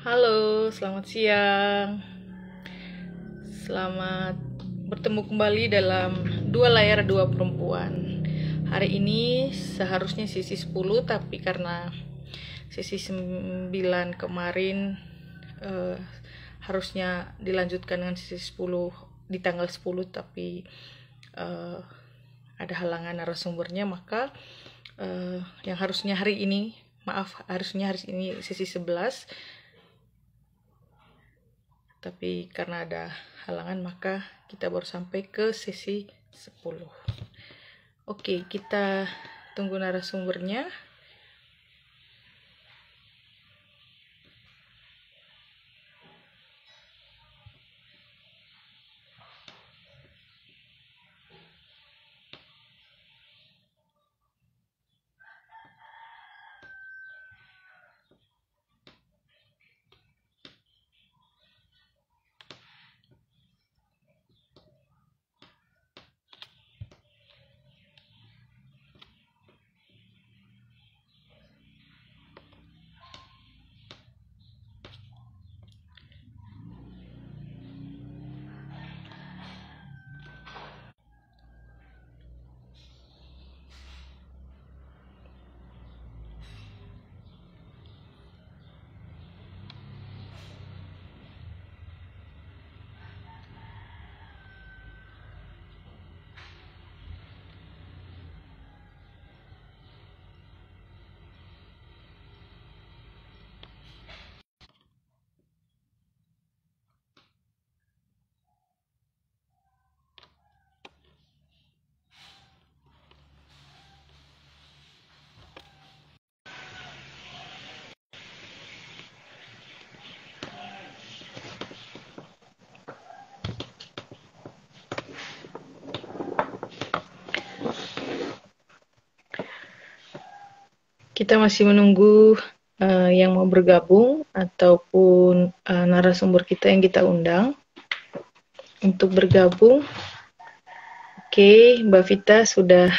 Halo, selamat siang. Selamat bertemu kembali dalam Dua Layar Dua Perempuan. Hari ini seharusnya sesi 10, tapi karena sesi 9 kemarin eh, harusnya dilanjutkan dengan sesi 10 di tanggal 10, tapi eh, ada halangan narasumbernya, maka yang harusnya hari ini, harusnya hari ini sesi 11, tapi karena ada halangan maka kita baru sampai ke sesi 10. Oke, kita tunggu narasumbernya. Kita masih menunggu yang mau bergabung ataupun narasumber kita yang kita undang untuk bergabung. Oke, Mbak Vita sudah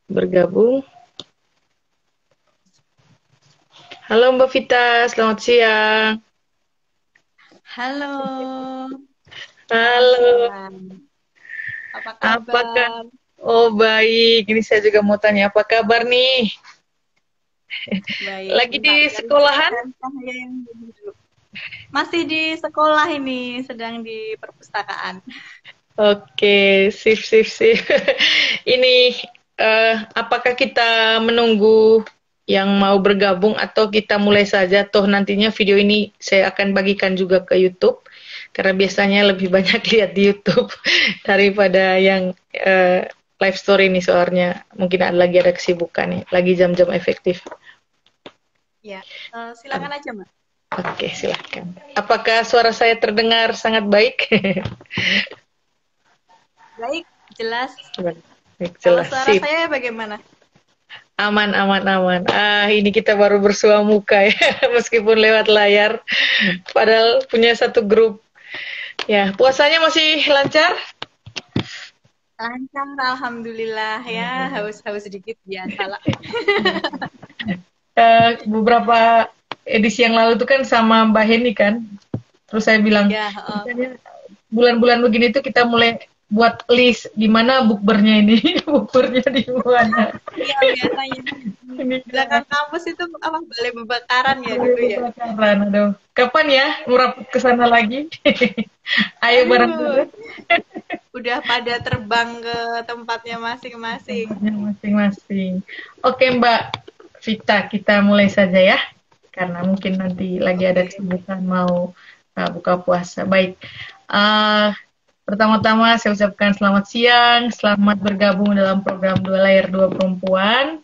bergabung. Halo Mbak Vita, selamat siang. Halo. Halo. Apa kabar? Apakah? Oh baik, ini saya juga mau tanya apa kabar nih? Baik. Lagi di sekolahan? Masih di sekolah ini, sedang di perpustakaan. Oke, sip. Ini apakah kita menunggu yang mau bergabung atau kita mulai saja? Toh nantinya video ini saya akan bagikan juga ke YouTube, karena biasanya lebih banyak lihat di YouTube daripada yang live story ini, soalnya mungkin lagi ada kesibukan nih, lagi jam-jam efektif. Ya, silakan aja, Mbak. Oke, silakan. Apakah suara saya terdengar sangat baik? Baik, jelas. Baik, Kalau jelas. suara Sip. saya bagaimana? Aman. Ini kita baru bersua muka ya, meskipun lewat layar. Padahal punya satu grup. Ya, puasanya masih lancar? Lancar, alhamdulillah ya. Haus-haus sedikit biasalah. Beberapa edisi yang lalu tuh kan sama Mbak Heni kan. Terus saya bilang, Ya, bulan-bulan begini tuh kita mulai buat list di mana bukbernya ini, bukbernya di mana. Iya, biasanya di belakang kampus itu balai pembakaran ya dulu ya. Bakaran, aduh. Kapan ya murah ke sana lagi? Ayo bareng-bareng. Udah pada terbang ke tempatnya masing-masing. Masing-masing. Oke Mbak Vita, kita mulai saja ya. Karena mungkin nanti lagi ada kesibukan mau buka puasa. Baik. Pertama-tama saya ucapkan selamat siang, selamat bergabung dalam program Dua Layar Dua Perempuan.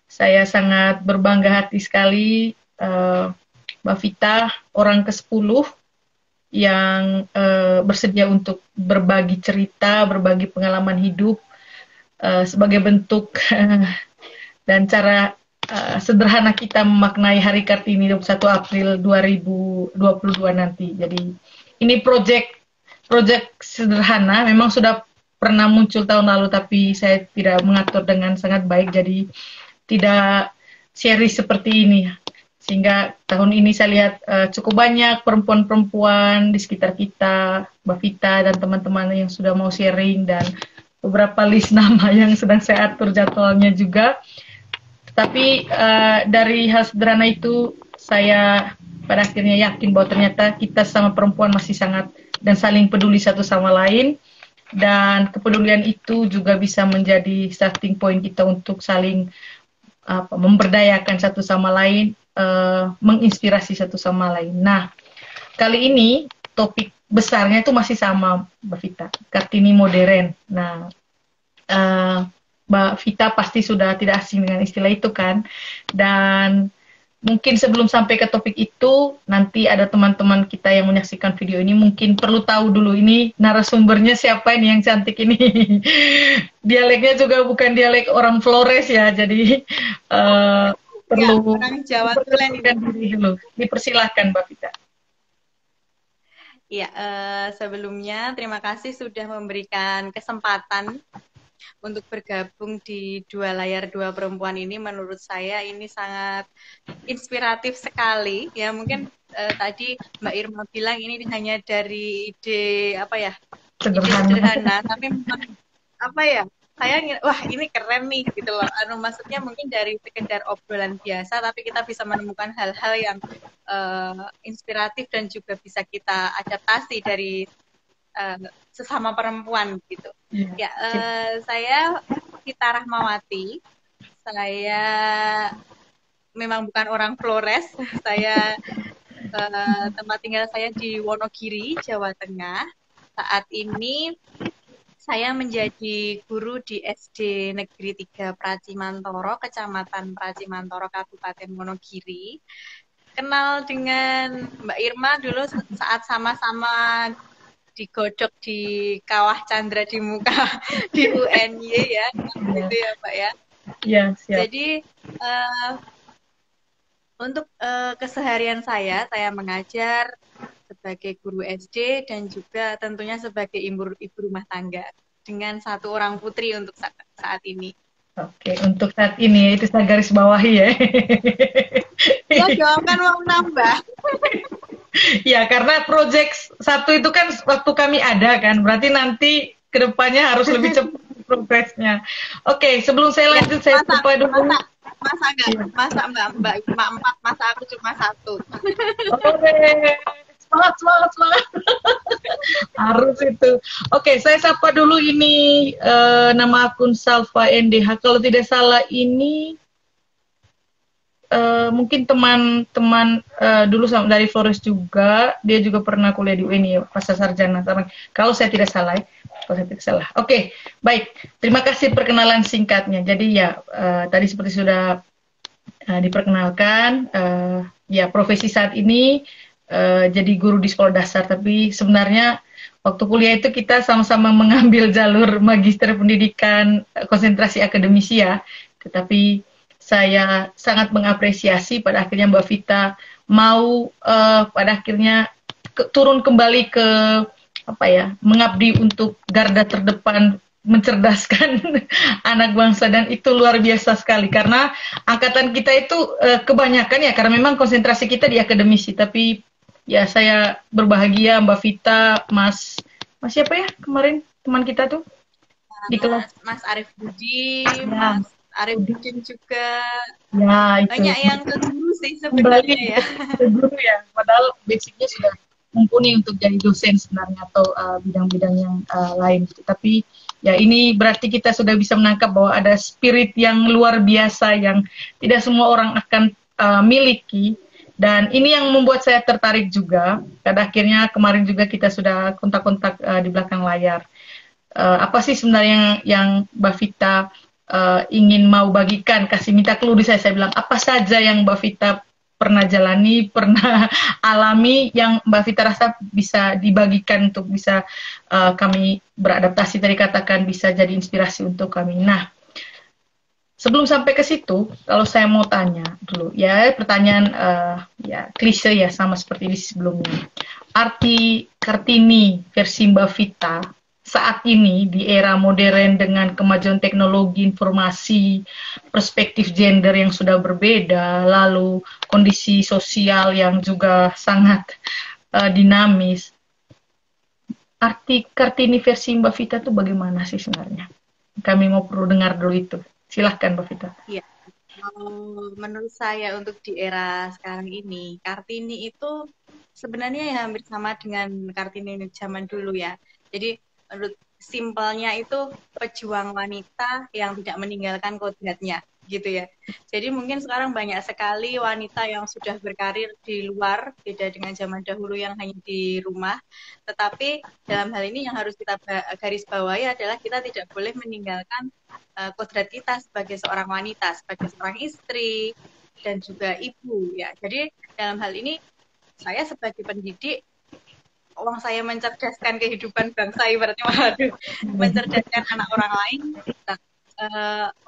Saya sangat berbangga hati sekali, Mbak Vita, orang ke-10 yang bersedia untuk berbagi cerita, berbagi pengalaman hidup sebagai bentuk dan cara sederhana kita memaknai Hari Kartini 21 April 2022 nanti. Jadi ini project sederhana, memang sudah pernah muncul tahun lalu, tapi saya tidak mengatur dengan sangat baik, jadi tidak seri seperti ini. Sehingga tahun ini saya lihat cukup banyak perempuan-perempuan di sekitar kita, Mbak Vita dan teman-teman yang sudah mau sharing, dan beberapa list nama yang sedang saya atur jadwalnya juga. Tapi dari hal sederhana itu, saya pada akhirnya yakin bahwa ternyata kita sama perempuan masih sangat dan saling peduli satu sama lain. Dan kepedulian itu juga bisa menjadi starting point kita untuk saling memberdayakan satu sama lain, menginspirasi satu sama lain. Nah, kali ini topik besarnya itu masih sama, Mbak Vita, Kartini modern. Nah, Mbak Vita pasti sudah tidak asing dengan istilah itu kan. Dan mungkin sebelum sampai ke topik itu, nanti ada teman-teman kita yang menyaksikan video ini mungkin perlu tahu dulu ini narasumbernya siapa ini yang cantik ini. Dialeknya juga bukan dialek orang Flores ya, jadi perlu orang Jawa Tulen diri dulu. Dipersilahkan Mbak Vita. Ya, sebelumnya terima kasih sudah memberikan kesempatan untuk bergabung di Dua Layar Dua Perempuan ini. Menurut saya ini sangat inspiratif sekali. Ya, mungkin tadi Mbak Irma bilang ini hanya dari ide sederhana, tapi memang saya wah ini keren nih gitu loh. Maksudnya mungkin dari sekedar obrolan biasa, tapi kita bisa menemukan hal-hal yang inspiratif dan juga bisa kita adaptasi dari sesama perempuan gitu. Ya, saya Vita Rahmawati. Saya memang bukan orang Flores. Saya tempat tinggal saya di Wonogiri, Jawa Tengah. Saat ini saya menjadi guru di SD Negeri 3 Pracimantoro, Kecamatan Pracimantoro, Kabupaten Wonogiri. Kenal dengan Mbak Irma dulu saat sama-sama digodok di Kawah Chandra di muka di UNY ya, gitu ya Pak ya. Iya, siap. Jadi untuk keseharian saya mengajar sebagai guru SD dan juga tentunya sebagai ibu rumah tangga dengan satu orang putri untuk saat ini. Oke, untuk saat ini itu saya garis bawahi ya. Ya dong, kan mau nambah. Ya, karena project satu itu kan waktu kami ada kan, berarti nanti kedepannya harus lebih cepat progresnya. Oke, sebelum saya lanjut, saya sapa dulu. Masa Mbak 4, masa aku cuma 1. Oke, semangat. Harus itu. Oke, saya sapa dulu ini nama akun Salva NDH. Kalau tidak salah ini mungkin teman-teman dulu dari Flores juga, dia juga pernah kuliah di UNY pasca sarjana. Kalau saya tidak salah, Oke, baik. Terima kasih perkenalan singkatnya. Jadi ya tadi seperti sudah diperkenalkan, ya profesi saat ini jadi guru di sekolah dasar. Tapi sebenarnya waktu kuliah itu kita sama-sama mengambil jalur magister pendidikan konsentrasi akademisi ya. Tetapi saya sangat mengapresiasi pada akhirnya Mbak Vita mau pada akhirnya turun kembali ke mengabdi untuk garda terdepan mencerdaskan anak bangsa, dan itu luar biasa sekali karena angkatan kita itu kebanyakan ya karena memang konsentrasi kita di akademisi. Tapi ya saya berbahagia Mbak Vita, Mas siapa ya kemarin teman kita tuh di kelas, Mas Arif Budi, Mas Arif Budin juga. Ya, itu. Banyak yang ke guru sih sebenarnya ya. Ke guru ya, padahal basicnya sudah mumpuni untuk jadi dosen sebenarnya atau bidang-bidang yang lain. Tapi ya ini berarti kita sudah bisa menangkap bahwa ada spirit yang luar biasa yang tidak semua orang akan miliki. Dan ini yang membuat saya tertarik juga. Pada akhirnya kemarin juga kita sudah kontak-kontak di belakang layar. Apa sih sebenarnya yang Mbak Vita ingin mau bagikan, kasih minta clue di saya bilang apa saja yang Mbak Vita pernah jalani, pernah alami, yang Mbak Vita rasa bisa dibagikan untuk bisa kami beradaptasi, tadi katakan bisa jadi inspirasi untuk kami. Nah, sebelum sampai ke situ, kalau saya mau tanya dulu, ya pertanyaan ya klise ya sama seperti di sebelumnya. Arti Kartini versi Mbak Vita saat ini di era modern dengan kemajuan teknologi informasi, perspektif gender yang sudah berbeda, lalu kondisi sosial yang juga sangat dinamis. Arti Kartini versi Mbak Vita itu bagaimana sih sebenarnya? Kami mau perlu dengar dulu itu. Silahkan Mbak Vita. Iya. Menurut saya untuk di era sekarang ini, Kartini itu sebenarnya ya hampir sama dengan Kartini zaman dulu ya. Jadi menurut simpelnya itu pejuang wanita yang tidak meninggalkan kodratnya gitu ya. Jadi mungkin sekarang banyak sekali wanita yang sudah berkarir di luar, beda dengan zaman dahulu yang hanya di rumah. Tetapi dalam hal ini yang harus kita garis bawahi adalah kita tidak boleh meninggalkan kodrat kita sebagai seorang wanita, sebagai seorang istri dan juga ibu ya. Jadi dalam hal ini saya sebagai pendidik, uang saya mencerdaskan kehidupan bangsa, ibaratnya waduh, mencerdaskan anak orang lain. Nah,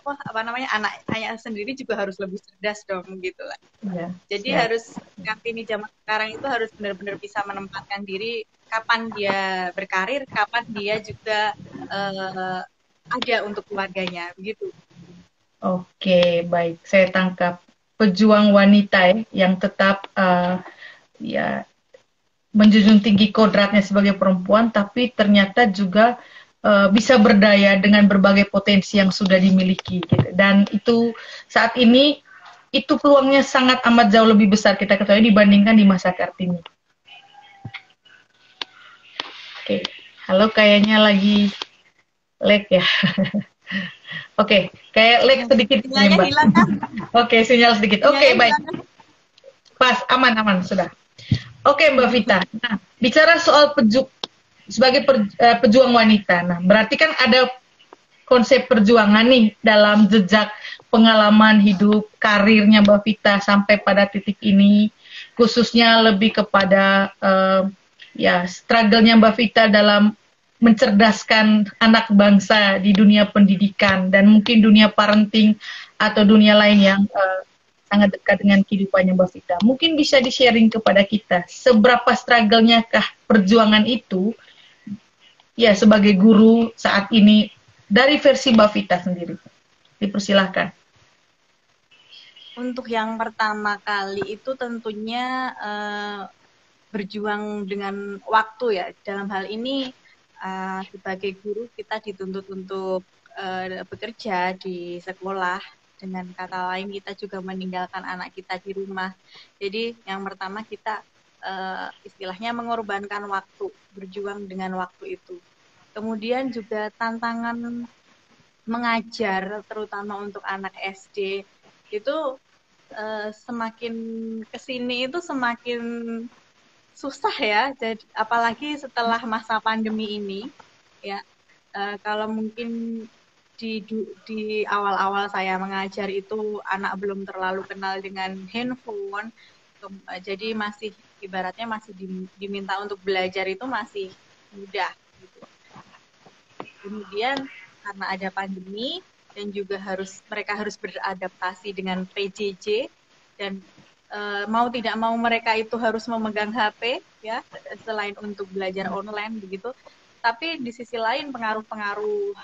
apa namanya, anaknya sendiri juga harus lebih cerdas dong gitu lah. Yeah. Jadi harus Kartini zaman sekarang itu harus benar-benar bisa menempatkan diri kapan dia berkarir, kapan dia juga ada untuk keluarganya begitu. Oke, baik, saya tangkap. Pejuang wanita yang tetap ya menjunjung tinggi kodratnya sebagai perempuan, tapi ternyata juga bisa berdaya dengan berbagai potensi yang sudah dimiliki. Gitu. Dan itu saat ini itu peluangnya sangat amat jauh lebih besar kita ketahui dibandingkan di masa Kartini. Oke, halo, kayaknya lagi lag ya. Oke, kayak lag sedikit sinyalnya Mbak. Hilang kan? Oke, sinyal sedikit. Oke, baik. Pas, aman sudah. Oke, Mbak Vita. Nah, bicara soal sebagai pejuang wanita. Nah, berarti kan ada konsep perjuangan nih dalam jejak pengalaman hidup karirnya Mbak Vita sampai pada titik ini, khususnya lebih kepada ya struggle-nya Mbak Vita dalam mencerdaskan anak bangsa di dunia pendidikan dan mungkin dunia parenting atau dunia lain yang sangat dekat dengan kehidupannya Mbak Vita. Mungkin bisa di-sharing kepada kita, seberapa struggle-nya kah perjuangan itu, ya sebagai guru saat ini, dari versi Mbak Vita sendiri. Dipersilahkan. Untuk yang pertama kali itu tentunya berjuang dengan waktu ya. Dalam hal ini sebagai guru kita dituntut untuk bekerja di sekolah. Dengan kata lain kita juga meninggalkan anak kita di rumah. Jadi yang pertama kita istilahnya mengorbankan waktu, berjuang dengan waktu itu. Kemudian juga tantangan mengajar, terutama untuk anak SD, itu semakin kesini itu semakin susah ya. Jadi apalagi setelah masa pandemi ini, ya kalau mungkin di awal-awal saya mengajar itu anak belum terlalu kenal dengan handphone, jadi masih ibaratnya masih diminta untuk belajar itu masih mudah gitu. Kemudian karena ada pandemi dan juga mereka harus beradaptasi dengan PJJ dan mau tidak mau mereka itu harus memegang HP ya, selain untuk belajar online begitu. Tapi di sisi lain pengaruh-pengaruh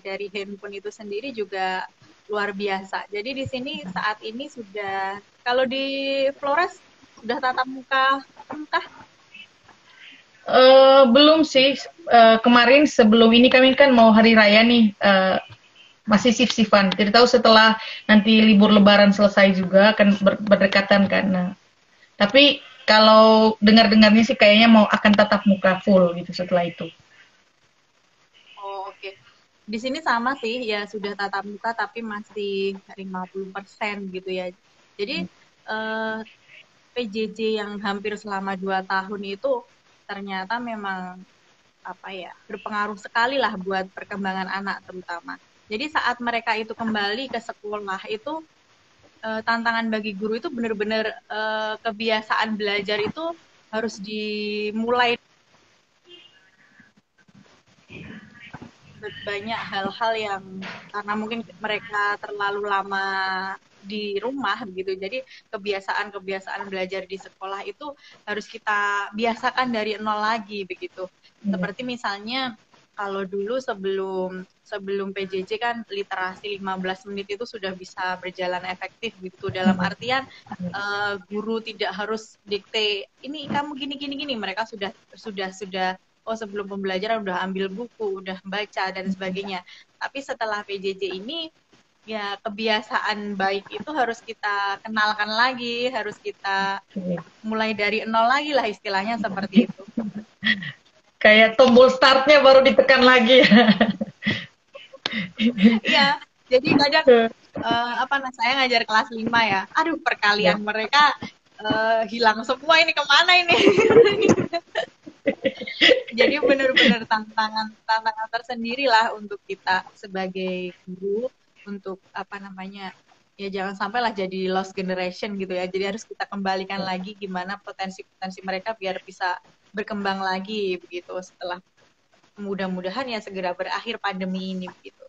dari handphone itu sendiri juga luar biasa. Jadi di sini saat ini sudah, kalau di Flores sudah tatap muka entah? Belum sih. Kemarin sebelum ini kami kan mau hari raya nih, masih sif-sifan. Tidak tahu setelah nanti libur Lebaran selesai juga akan berdekatan kan. Nah, tapi kalau dengar-dengarnya sih kayaknya mau akan tatap muka full gitu setelah itu. Oh, oke. Di sini sama sih, ya sudah tatap muka tapi masih 50% gitu ya. Jadi PJJ yang hampir selama 2 tahun itu ternyata memang berpengaruh sekali lah buat perkembangan anak terutama. Jadi saat mereka itu kembali ke sekolah itu tantangan bagi guru itu benar-benar kebiasaan belajar itu harus dimulai. Banyak hal-hal yang karena mungkin mereka terlalu lama di rumah begitu, jadi kebiasaan-kebiasaan belajar di sekolah itu harus kita biasakan dari nol lagi begitu. Seperti misalnya kalau dulu sebelum PJJ kan literasi 15 menit itu sudah bisa berjalan efektif gitu. Dalam artian guru tidak harus dikte ini kamu gini gini gini. Mereka sudah oh sebelum pembelajaran udah ambil buku, udah baca dan sebagainya. Tapi setelah PJJ ini ya kebiasaan baik itu harus kita kenalkan lagi, harus kita mulai dari nol lagi lah istilahnya seperti itu. Kayak tombol startnya baru ditekan lagi. Iya, jadi kadang saya ngajar kelas 5 ya. Aduh, perkalian mereka hilang semua ini kemana ini? Jadi benar-benar tantangan tersendiri lah untuk kita sebagai guru untuk ya jangan sampailah jadi lost generation gitu ya. Jadi harus kita kembalikan lagi gimana potensi-potensi mereka biar bisa berkembang lagi begitu setelah mudah-mudahan ya segera berakhir pandemi ini begitu.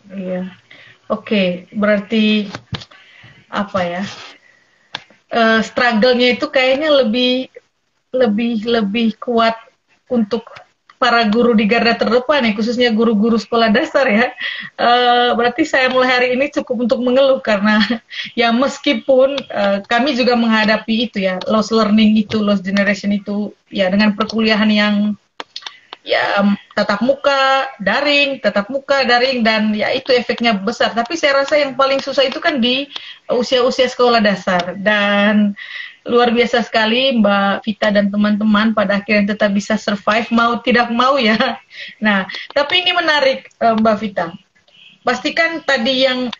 Iya. Oke, berarti apa ya? Struggle-nya itu kayaknya lebih kuat untuk para guru di garda terdepan ya, khususnya guru-guru sekolah dasar ya. Berarti saya mulai hari ini cukup untuk mengeluh karena ya meskipun kami juga menghadapi itu ya, lost learning itu, lost generation itu ya dengan perkuliahan yang ya tatap muka, daring, dan ya itu efeknya besar. Tapi saya rasa yang paling susah itu kan di usia-usia sekolah dasar. Dan luar biasa sekali Mbak Vita dan teman-teman pada akhirnya tetap bisa survive mau tidak mau ya. Nah, tapi ini menarik Mbak Vita. Pastikan tadi yang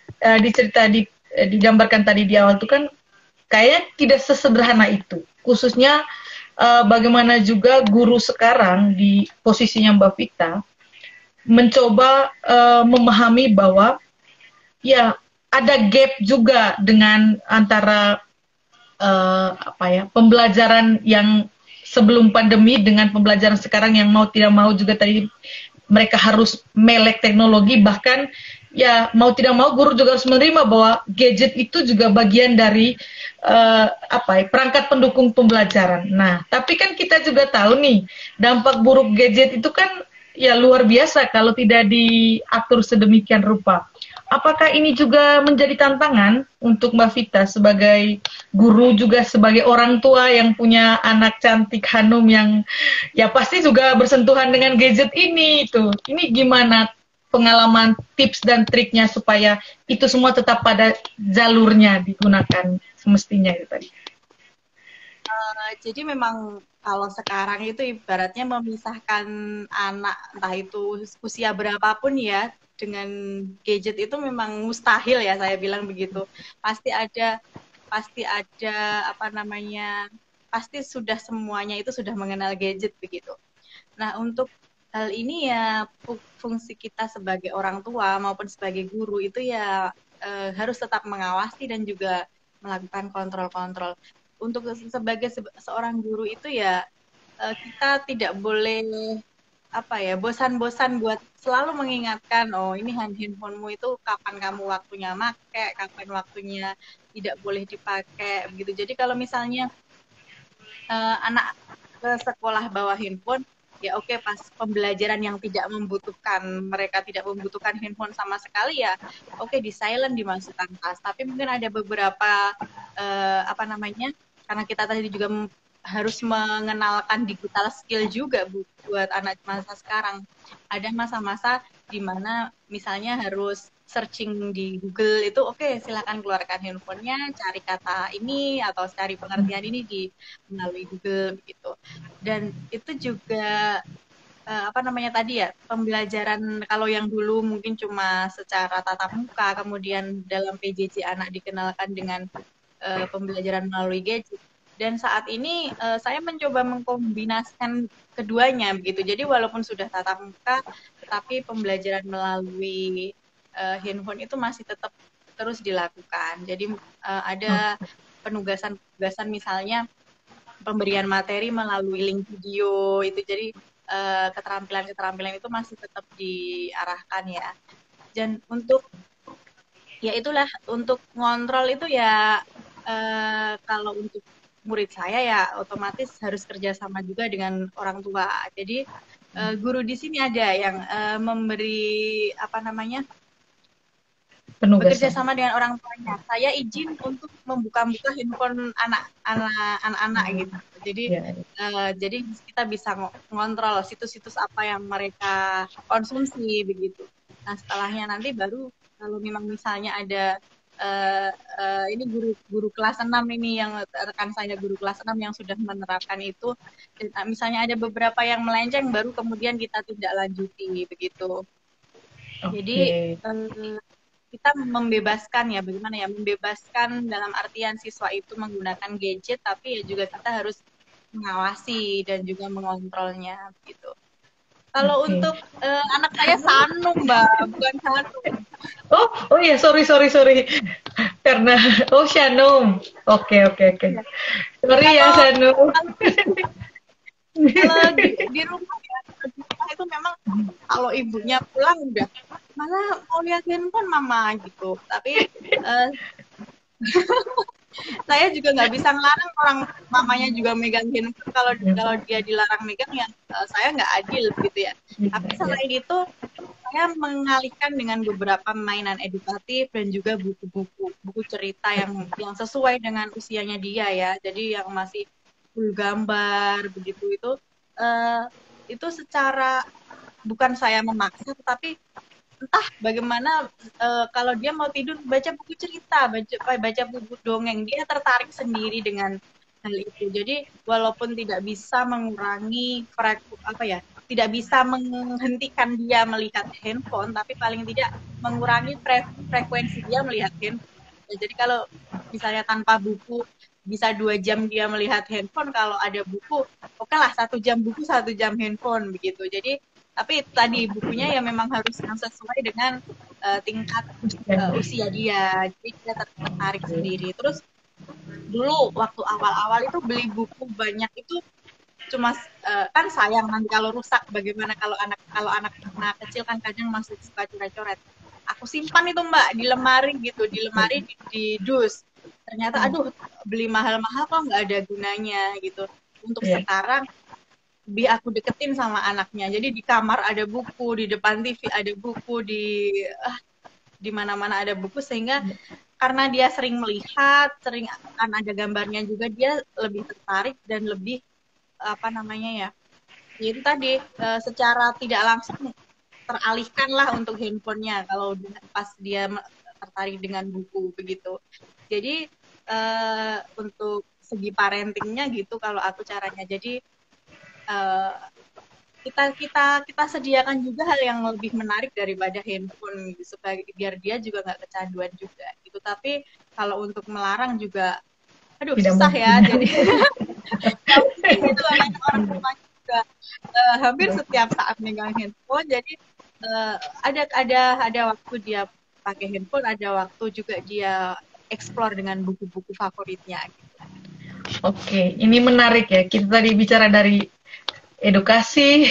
digambarkan tadi di awal itu kan kayaknya tidak sesederhana itu. Khususnya bagaimana juga guru sekarang di posisinya Mbak Vita mencoba memahami bahwa ya ada gap juga dengan antara pembelajaran yang sebelum pandemi dengan pembelajaran sekarang yang mau tidak mau juga tadi mereka harus melek teknologi, bahkan ya mau tidak mau guru juga harus menerima bahwa gadget itu juga bagian dari perangkat pendukung pembelajaran. Nah, tapi kan kita juga tahu nih dampak buruk gadget itu kan ya luar biasa kalau tidak diatur sedemikian rupa. Apakah ini juga menjadi tantangan untuk Mbak Vita sebagai guru juga sebagai orang tua yang punya anak cantik Hanum yang ya pasti juga bersentuhan dengan gadget ini itu. Ini gimana pengalaman tips dan triknya supaya itu semua tetap pada jalurnya digunakan semestinya itu tadi. Jadi memang kalau sekarang itu ibaratnya memisahkan anak entah itu usia berapapun ya dengan gadget itu memang mustahil ya, saya bilang begitu. Pasti ada pasti sudah semuanya itu sudah mengenal gadget begitu. Nah, untuk hal ini ya fungsi kita sebagai orang tua maupun sebagai guru itu ya harus tetap mengawasi dan juga melakukan kontrol-kontrol. Untuk sebagai seorang guru itu ya kita tidak boleh bosan-bosan buat selalu mengingatkan, oh ini handphonemu itu kapan kamu waktunya make, kapan waktunya tidak boleh dipakai begitu. Jadi kalau misalnya anak ke sekolah bawa handphone, ya oke, pas pembelajaran yang mereka tidak membutuhkan handphone sama sekali ya oke, di silent dimasukkan tas. Tapi mungkin ada beberapa karena kita tadi juga harus mengenalkan digital skill juga buat anak masa sekarang. Ada masa-masa di mana misalnya harus searching di Google itu oke, silakan keluarkan handphonenya, cari kata ini atau cari pengertian ini melalui Google begitu. Dan itu juga tadi ya, pembelajaran kalau yang dulu mungkin cuma secara tatap muka, kemudian dalam PJJ anak dikenalkan dengan pembelajaran melalui gadget. Dan saat ini saya mencoba mengkombinasikan keduanya begitu. Jadi walaupun sudah tatap muka, tetapi pembelajaran melalui handphone itu masih tetap terus dilakukan. Jadi ada penugasan-penugasan misalnya pemberian materi melalui link video itu. Jadi keterampilan-keterampilan itu masih tetap diarahkan ya. Dan untuk ya itulah, untuk ngontrol itu ya kalau untuk murid saya ya otomatis harus kerjasama juga dengan orang tua. Jadi guru di sini ada yang memberi apa namanya Penugasan. bekerja sama dengan orang tuanya. Saya izin untuk membuka-buka handphone anak-anak gitu. Jadi jadi kita bisa ngontrol situs-situs apa yang mereka konsumsi begitu. Nah setelahnya nanti baru kalau memang misalnya ada ini guru kelas 6 ini yang rekan saya guru kelas 6 yang sudah menerapkan itu, misalnya ada beberapa yang melenceng baru kemudian kita tindak lanjuti begitu. Jadi kita membebaskan ya, bagaimana ya, membebaskan dalam artian siswa itu menggunakan gadget, tapi ya juga kita harus mengawasi dan juga mengontrolnya gitu. Kalau untuk anak saya Sanum, Mbak, bukan Sanum. Oh iya, sorry. Karena Shanum. Oke. Sorry ya Shanum. Kalau di rumah ya, di rumah itu memang kalau ibunya pulang udah malah mau lihat handphone mama gitu. Tapi saya juga nggak bisa ngelarang orang mamanya juga megang handphone. Kalau dia dilarang megang ya saya nggak adil gitu ya. Tapi selain itu saya mengalihkan dengan beberapa mainan edukatif dan juga buku cerita yang sesuai dengan usianya dia ya. Jadi yang masih full gambar begitu itu secara bukan saya memaksa, tapi entah bagaimana kalau dia mau tidur baca buku cerita, baca buku dongeng, dia tertarik sendiri dengan hal itu. Jadi walaupun tidak bisa mengurangi tidak bisa menghentikan dia melihat handphone, tapi paling tidak mengurangi frekuensi dia melihat handphone. Jadi kalau misalnya tanpa buku bisa 2 jam dia melihat handphone, kalau ada buku, oke lah 1 jam buku 1 jam handphone begitu. Jadi tapi tadi bukunya ya memang harus yang sesuai dengan tingkat usia dia, jadi dia tertarik sendiri. Terus dulu waktu awal-awal itu beli buku banyak itu cuma kan sayang nanti kalau rusak, bagaimana kalau anak kecil kan kadang masih suka coret-coret. Aku simpan itu Mbak di lemari gitu, di dus. Ternyata aduh beli mahal-mahal kok nggak ada gunanya gitu. Untuk sekarang aku deketin sama anaknya. Jadi di kamar ada buku, di depan TV ada buku, di mana-mana ada buku, sehingga karena dia sering melihat, sering akan ada gambarnya juga, dia lebih tertarik dan lebih itu tadi secara tidak langsung teralihkan lah untuk handphonenya kalau pas dia tertarik dengan buku begitu. Jadi untuk segi parentingnya gitu kalau aku caranya. Jadi kita sediakan juga hal yang lebih menarik daripada handphone gitu, supaya biar dia juga nggak kecanduan juga gitu. Tapi kalau untuk melarang juga susah ya. Jadi itu orang tua juga hampir setiap saat megang handphone. Jadi ada waktu dia pakai handphone, ada waktu juga dia explore dengan buku-buku favoritnya gitu. Oke, ini menarik ya. Kita tadi bicara dari edukasi,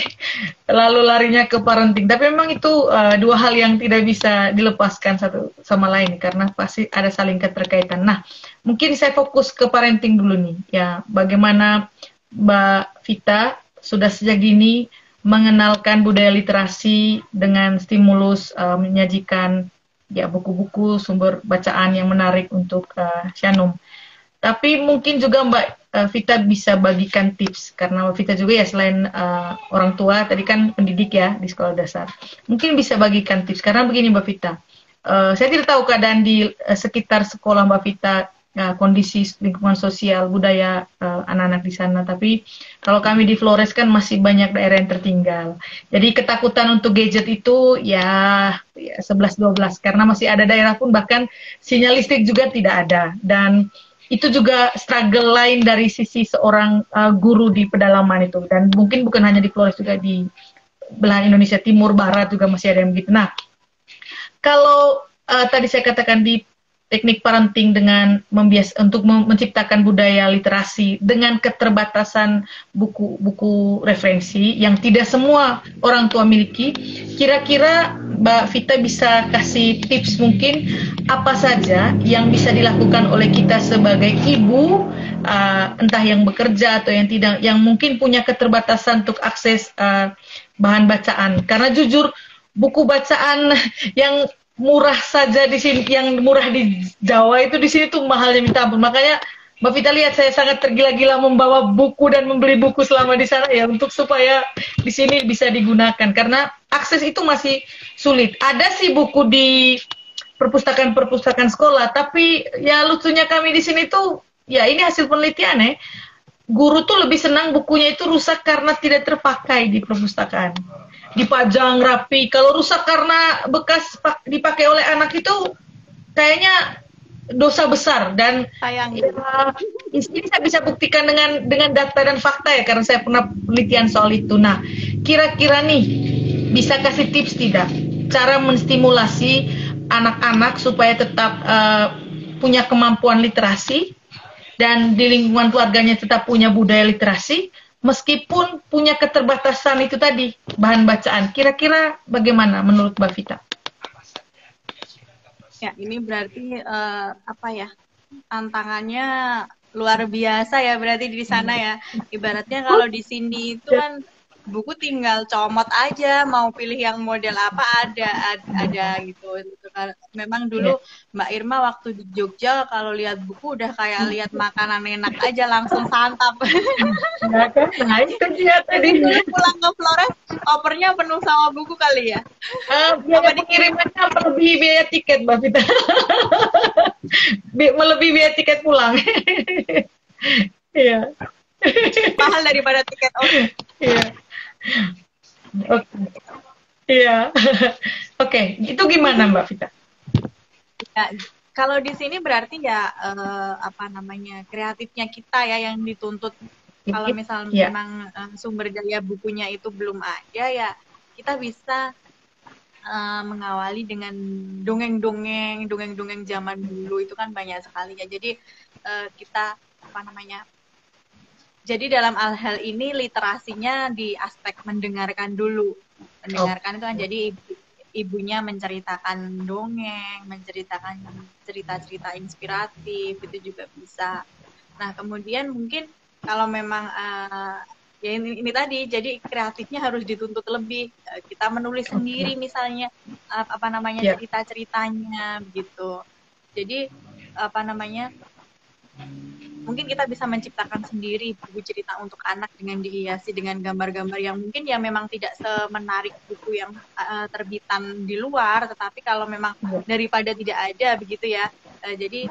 lalu larinya ke parenting. Tapi memang itu dua hal yang tidak bisa dilepaskan satu sama lain karena pasti ada saling keterkaitan. Nah, mungkin saya fokus ke parenting dulu nih. Ya, bagaimana Mbak Vita sudah sejak dini mengenalkan budaya literasi dengan stimulus menyajikan ya buku-buku sumber bacaan yang menarik untuk Shanum. Tapi mungkin juga Mbak Vita bisa bagikan tips, karena Mbak Vita juga ya selain orang tua, tadi kan pendidik ya di sekolah dasar. Mungkin bisa bagikan tips, karena begini Mbak Vita, saya tidak tahu keadaan di sekitar sekolah Mbak Vita, kondisi lingkungan sosial, budaya anak-anak di sana, tapi kalau kami di Flores kan masih banyak daerah yang tertinggal. Jadi ketakutan untuk gadget itu ya 11-12, karena masih ada daerah pun bahkan sinyal listrik juga tidak ada, dan itu juga struggle lain dari sisi seorang guru di pedalaman itu, dan mungkin bukan hanya di Flores, juga di belahan Indonesia Timur Barat juga masih ada yang begitu. Nah, kalau tadi saya katakan di teknik parenting dengan untuk menciptakan budaya literasi dengan keterbatasan buku-buku referensi yang tidak semua orang tua miliki, kira-kira Mbak Vita bisa kasih tips mungkin apa saja yang bisa dilakukan oleh kita sebagai ibu, entah yang bekerja atau yang tidak, yang mungkin punya keterbatasan untuk akses bahan bacaan. Karena jujur buku bacaan yang murah saja di sini, yang murah di Jawa itu di sini tuh mahalnya minta ampun. Makanya Mbak Vita lihat saya sangat tergila-gila membawa buku dan membeli buku selama di sana ya untuk supaya di sini bisa digunakan karena akses itu masih sulit. Ada sih buku di perpustakaan-perpustakaan sekolah, tapi ya lucunya kami di sini tuh ya ini hasil penelitian ya. Guru tuh lebih senang bukunya itu rusak karena tidak terpakai di perpustakaan. Dipajang rapi. Kalau rusak karena bekas dipakai oleh anak itu kayaknya dosa besar dan sayang. Ya, ini saya bisa buktikan dengan data dan fakta ya karena saya pernah penelitian soal itu. Nah, kira-kira nih bisa kasih tips tidak cara menstimulasi anak-anak supaya tetap punya kemampuan literasi dan di lingkungan keluarganya tetap punya budaya literasi meskipun punya keterbatasan itu tadi bahan bacaan. Kira-kira bagaimana menurut Mbak Vita? Ya, ini berarti apa ya? Tantangannya luar biasa ya berarti di sana ya. Ibaratnya kalau di sini itu kan buku tinggal comot aja, mau pilih yang model apa ada gitu. Memang dulu Mbak Irma waktu di Jogja kalau lihat buku udah kayak lihat makanan enak aja langsung santap. Nah, itu dia tadi. Dulu pulang ke Flores, kopernya penuh sama buku kali ya. Biaya pengirimannya melebihi biaya tiket, Mbak Vita. Melebihi biaya tiket pulang. Iya. Mahal daripada tiket ongkir. Iya. Oke. Iya. Oke, itu gimana Mbak Vita? Ya, kalau di sini berarti ya apa namanya kreatifnya kita ya yang dituntut. Kalau misalnya memang sumber daya bukunya itu belum ada ya kita bisa mengawali dengan dongeng-dongeng zaman dulu itu kan banyak sekali ya. Jadi kita apa namanya? Jadi dalam hal ini literasinya di aspek mendengarkan dulu. Mendengarkan itu kan jadi ibunya menceritakan dongeng, menceritakan cerita-cerita inspiratif itu juga bisa. Nah kemudian mungkin kalau memang ya ini tadi jadi kreatifnya harus dituntut lebih, kita menulis sendiri misalnya apa namanya cerita-ceritanya begitu. Jadi apa namanya mungkin kita bisa menciptakan sendiri buku cerita untuk anak dengan dihiasi dengan gambar-gambar yang mungkin ya memang tidak semenarik buku yang terbitan di luar, tetapi kalau memang daripada tidak ada begitu ya. Jadi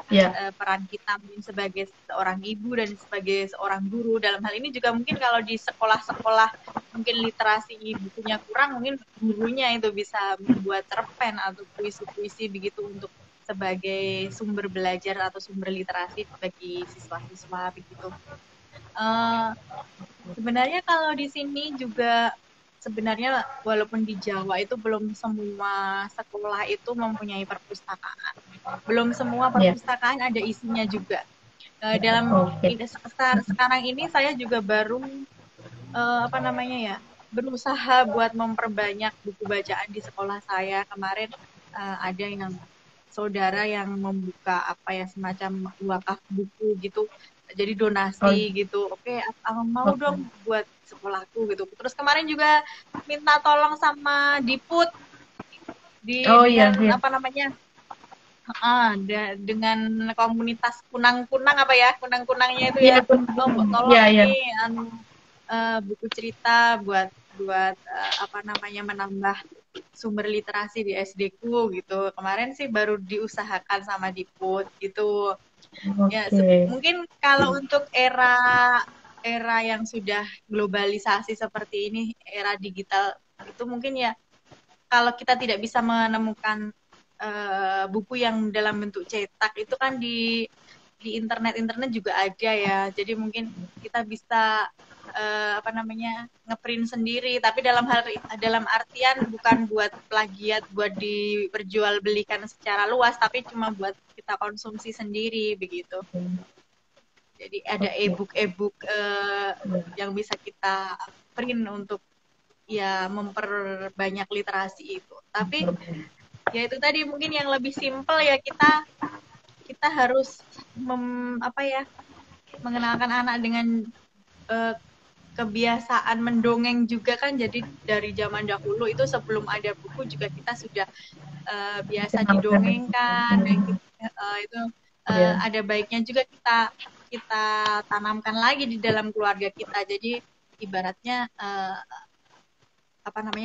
peran kita mungkin sebagai seorang ibu dan sebagai seorang guru dalam hal ini juga mungkin kalau di sekolah-sekolah mungkin literasi bukunya kurang, mungkin gurunya itu bisa membuat cerpen atau puisi-puisi begitu untuk sebagai sumber belajar atau sumber literasi bagi siswa-siswa begitu. Sebenarnya kalau di sini juga sebenarnya walaupun di Jawa itu belum semua sekolah itu mempunyai perpustakaan. Belum semua perpustakaan ada isinya juga. Dalam sekarang ini saya juga baru apa namanya ya berusaha buat memperbanyak buku bacaan di sekolah saya. Kemarin ada yang saudara yang membuka apa ya semacam wakaf buku gitu jadi donasi gitu. Oke, mau dong buat sekolahku gitu. Terus kemarin juga minta tolong sama Diput apa namanya dengan komunitas kunang-kunang apa ya kunang-kunangnya itu ya tolong nih buku cerita buat apa namanya menambah sumber literasi di SD-ku gitu. Kemarin sih baru diusahakan sama Diput gitu. Ya, mungkin kalau untuk era yang sudah globalisasi seperti ini, era digital itu mungkin ya kalau kita tidak bisa menemukan buku yang dalam bentuk cetak itu kan di internet juga ada ya. Jadi mungkin kita bisa apa namanya ngeprint sendiri tapi dalam artian bukan buat plagiat buat diperjualbelikan secara luas tapi cuma buat kita konsumsi sendiri begitu. Jadi ada e-book yang bisa kita print untuk ya memperbanyak literasi itu. Tapi ya itu tadi mungkin yang lebih simpel ya kita harus mengenalkan anak dengan kebiasaan mendongeng juga kan, jadi dari zaman dahulu itu sebelum ada buku juga kita sudah biasa didongengkan dan itu ada baiknya juga kita tanamkan lagi di dalam keluarga kita. Jadi ibaratnya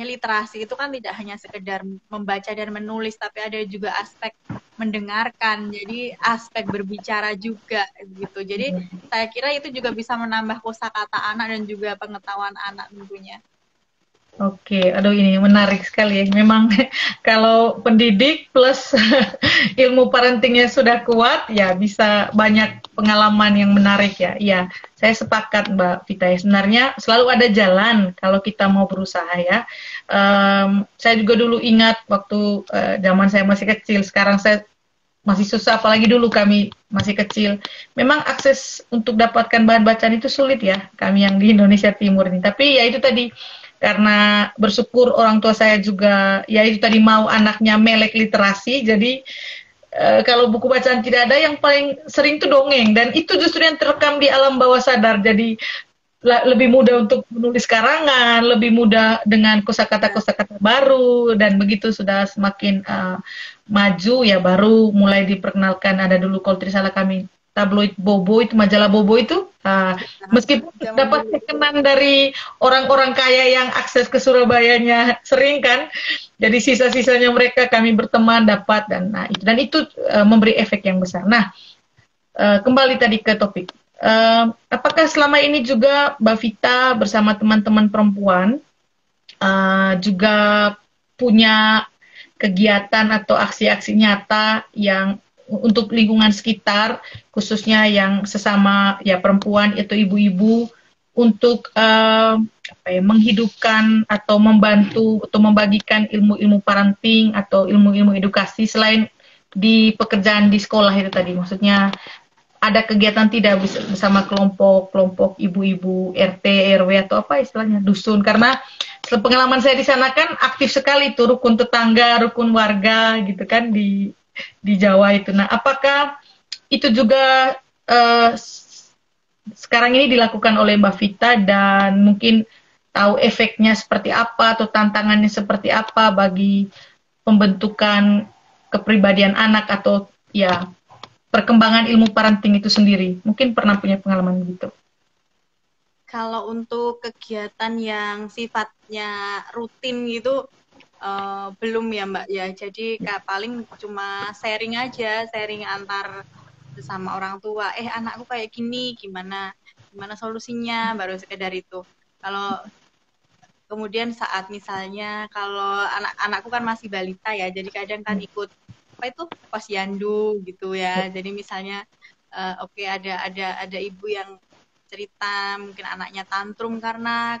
literasi itu kan tidak hanya sekedar membaca dan menulis, tapi ada juga aspek mendengarkan, jadi aspek berbicara juga gitu. Jadi saya kira itu juga bisa menambah kosakata anak dan juga pengetahuan anak tentunya. Oke, aduh ini menarik sekali ya. Memang kalau pendidik plus ilmu parentingnya sudah kuat, ya bisa banyak pengalaman yang menarik ya. Iya, saya sepakat Mbak Vita ya. Sebenarnya selalu ada jalan kalau kita mau berusaha ya. Saya juga dulu ingat waktu zaman saya masih kecil, sekarang saya masih susah, apalagi dulu kami masih kecil. Memang akses untuk dapatkan bahan bacaan itu sulit ya, kami yang di Indonesia Timur ini. Tapi ya itu tadi, karena bersyukur orang tua saya juga ya itu tadi mau anaknya melek literasi, jadi kalau buku bacaan tidak ada, yang paling sering itu dongeng, dan itu justru yang terekam di alam bawah sadar, jadi lebih mudah untuk menulis karangan, lebih mudah dengan kosakata-kosakata baru, dan begitu sudah semakin maju ya baru mulai diperkenalkan. Ada dulu kalau tidak salah kami tabloid Bobo, itu majalah Bobo itu, meskipun dapat tekanan dari orang-orang kaya yang akses ke Surabayanya sering kan, jadi sisa-sisanya mereka kami berteman dapat, dan itu memberi efek yang besar. Nah, kembali tadi ke topik, apakah selama ini juga Mbak Vita bersama teman-teman perempuan juga punya kegiatan atau aksi-aksi nyata yang untuk lingkungan sekitar, khususnya yang sesama ya perempuan atau ibu-ibu, untuk menghidupkan atau membantu atau membagikan ilmu-ilmu parenting atau ilmu-ilmu edukasi selain di pekerjaan di sekolah itu tadi? Maksudnya ada kegiatan tidak bersama kelompok ibu-ibu RT, RW atau apa istilahnya, dusun? Karena pengalaman saya di sana kan aktif sekali tuh rukun tetangga, rukun warga gitu kan di Jawa itu. Nah, apakah itu juga sekarang ini dilakukan oleh Mbak Vita, dan mungkin tahu efeknya seperti apa atau tantangannya seperti apa bagi pembentukan kepribadian anak atau ya perkembangan ilmu parenting itu sendiri? Mungkin pernah punya pengalaman gitu. Kalau untuk kegiatan yang sifatnya rutin gitu belum ya Mbak ya. Jadi paling cuma sharing aja, sharing antar sama orang tua. Anakku kayak gini, gimana solusinya, baru sekedar itu. Kalau kemudian saat misalnya kalau anak-anakku kan masih balita ya, jadi kadang kan ikut apa itu posyandu gitu ya. Jadi misalnya ada ibu yang cerita mungkin anaknya tantrum karena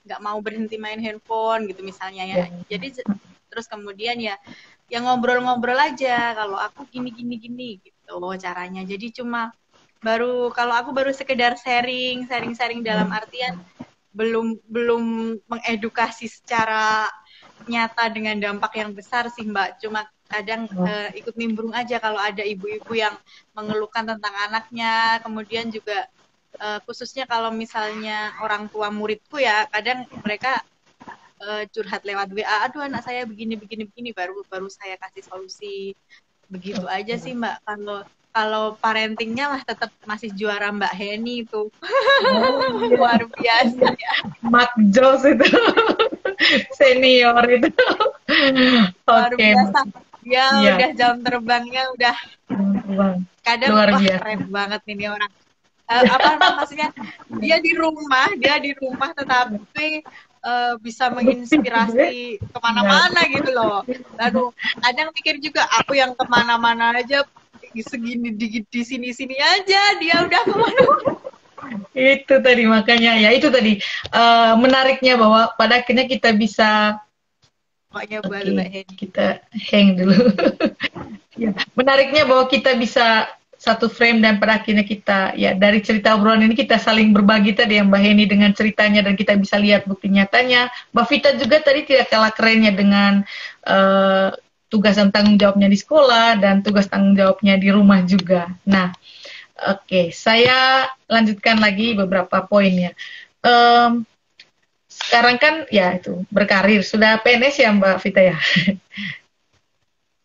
nggak mau berhenti main handphone gitu misalnya ya. Jadi terus kemudian ya ngobrol-ngobrol aja, kalau aku gini gitu caranya. Jadi kalau aku baru sekedar sharing dalam artian belum mengedukasi secara nyata dengan dampak yang besar sih Mbak. Cuma kadang ikut nimbrung aja kalau ada ibu-ibu yang mengeluhkan tentang anaknya. Kemudian juga khususnya kalau misalnya orang tua muridku ya, kadang mereka curhat lewat WA, aduh anak saya begini baru saya kasih solusi. Begitu aja sih Mbak. Kalau parentingnya mah tetap masih juara Mbak Heni itu. Luar biasa ya. Mak Jos itu senior itu. Luar biasa. Dia udah jam terbangnya udah kadang luar biasa. Keren banget ini orang. Maksudnya dia di rumah tetapi bisa menginspirasi kemana-mana gitu loh. Lalu kadang pikir juga aku yang kemana-mana aja segini di sini aja dia udah kemana-mana. Itu tadi makanya ya itu tadi menariknya bahwa pada akhirnya kita bisa kita hang dulu. Ya, menariknya bahwa kita bisa satu frame, dan pada akhirnya kita ya dari cerita obrolan ini kita saling berbagi tadi yang Mbak Heni dengan ceritanya, dan kita bisa lihat bukti nyatanya. Mbak Vita juga tadi tidak kalah kerennya dengan tugas dan tanggung jawabnya di sekolah dan tugas tanggung jawabnya di rumah juga. Nah, Oke, saya lanjutkan lagi beberapa poinnya. Em, Sekarang kan ya itu berkarir, sudah PNS ya Mbak Vita ya?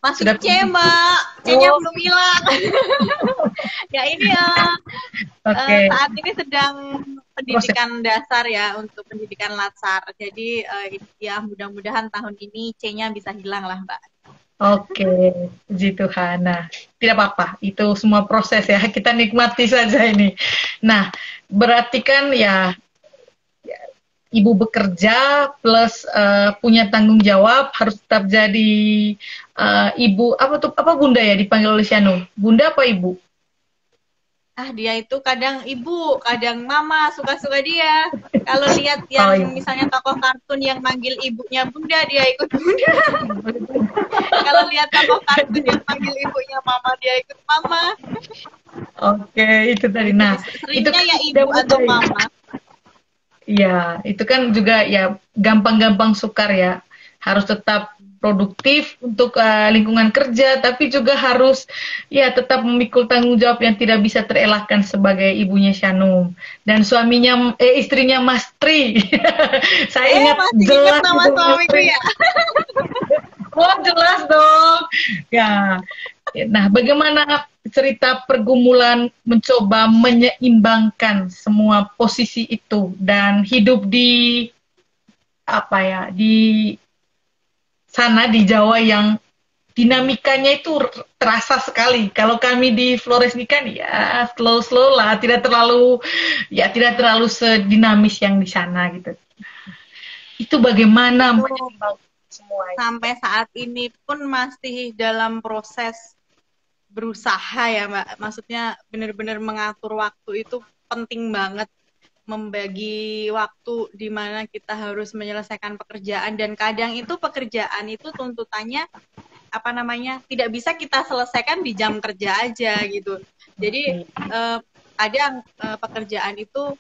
Masih Sudah C, PNS. Mbak. C-nya Oh, belum hilang. Ya ini oke. saat ini sedang Proses. pendidikan dasar ya untuk pendidikan latsar. Jadi ya mudah-mudahan tahun ini C-nya bisa hilang lah, Mbak. Oke, puji Tuhan. Nah, tidak apa-apa. Itu semua proses ya. Kita nikmati saja ini. Nah, berarti kan ya ibu bekerja plus punya tanggung jawab harus tetap jadi ibu apa tuh apa bunda ya dipanggil oleh Syanu. Bunda apa ibu? Dia itu kadang ibu, kadang mama, suka-suka dia. Kalau lihat Oh yang iya. misalnya tokoh kartun yang manggil ibunya bunda, dia ikut bunda. Kalau lihat tokoh kartun yang manggil ibunya mama, dia ikut mama. Oke, itu tadi. Gitu Nah, sih. itu Seringnya kan ya tidak ibu atau mudah ya. mama. Iya, itu kan juga ya gampang-gampang sukar ya. Harus tetap produktif untuk lingkungan kerja, tapi juga harus ya tetap memikul tanggung jawab yang tidak bisa terelakkan sebagai ibunya Shanum dan suaminya istrinya Mas Tri. Saya ingat Masih ingat jelas nama itu Mas suamiku Tri. ya? Oh, jelas dong. Ya. Nah, bagaimana cerita pergumulan mencoba menyeimbangkan semua posisi itu dan hidup di apa ya di sana di Jawa yang dinamikanya itu terasa sekali. Kalau kami di Flores ini kan ya slow-slow lah, tidak terlalu sedinamis yang di sana gitu. Itu bagaimana Itu menyeimbangkan semua itu? sampai saat ini pun masih dalam proses berusaha ya, Mbak. Maksudnya benar-benar mengatur waktu itu penting banget. Membagi waktu di mana kita harus menyelesaikan pekerjaan dan kadang itu pekerjaan itu tuntutannya apa namanya tidak bisa kita selesaikan di jam kerja aja gitu. Jadi Oke. kadang pekerjaan itu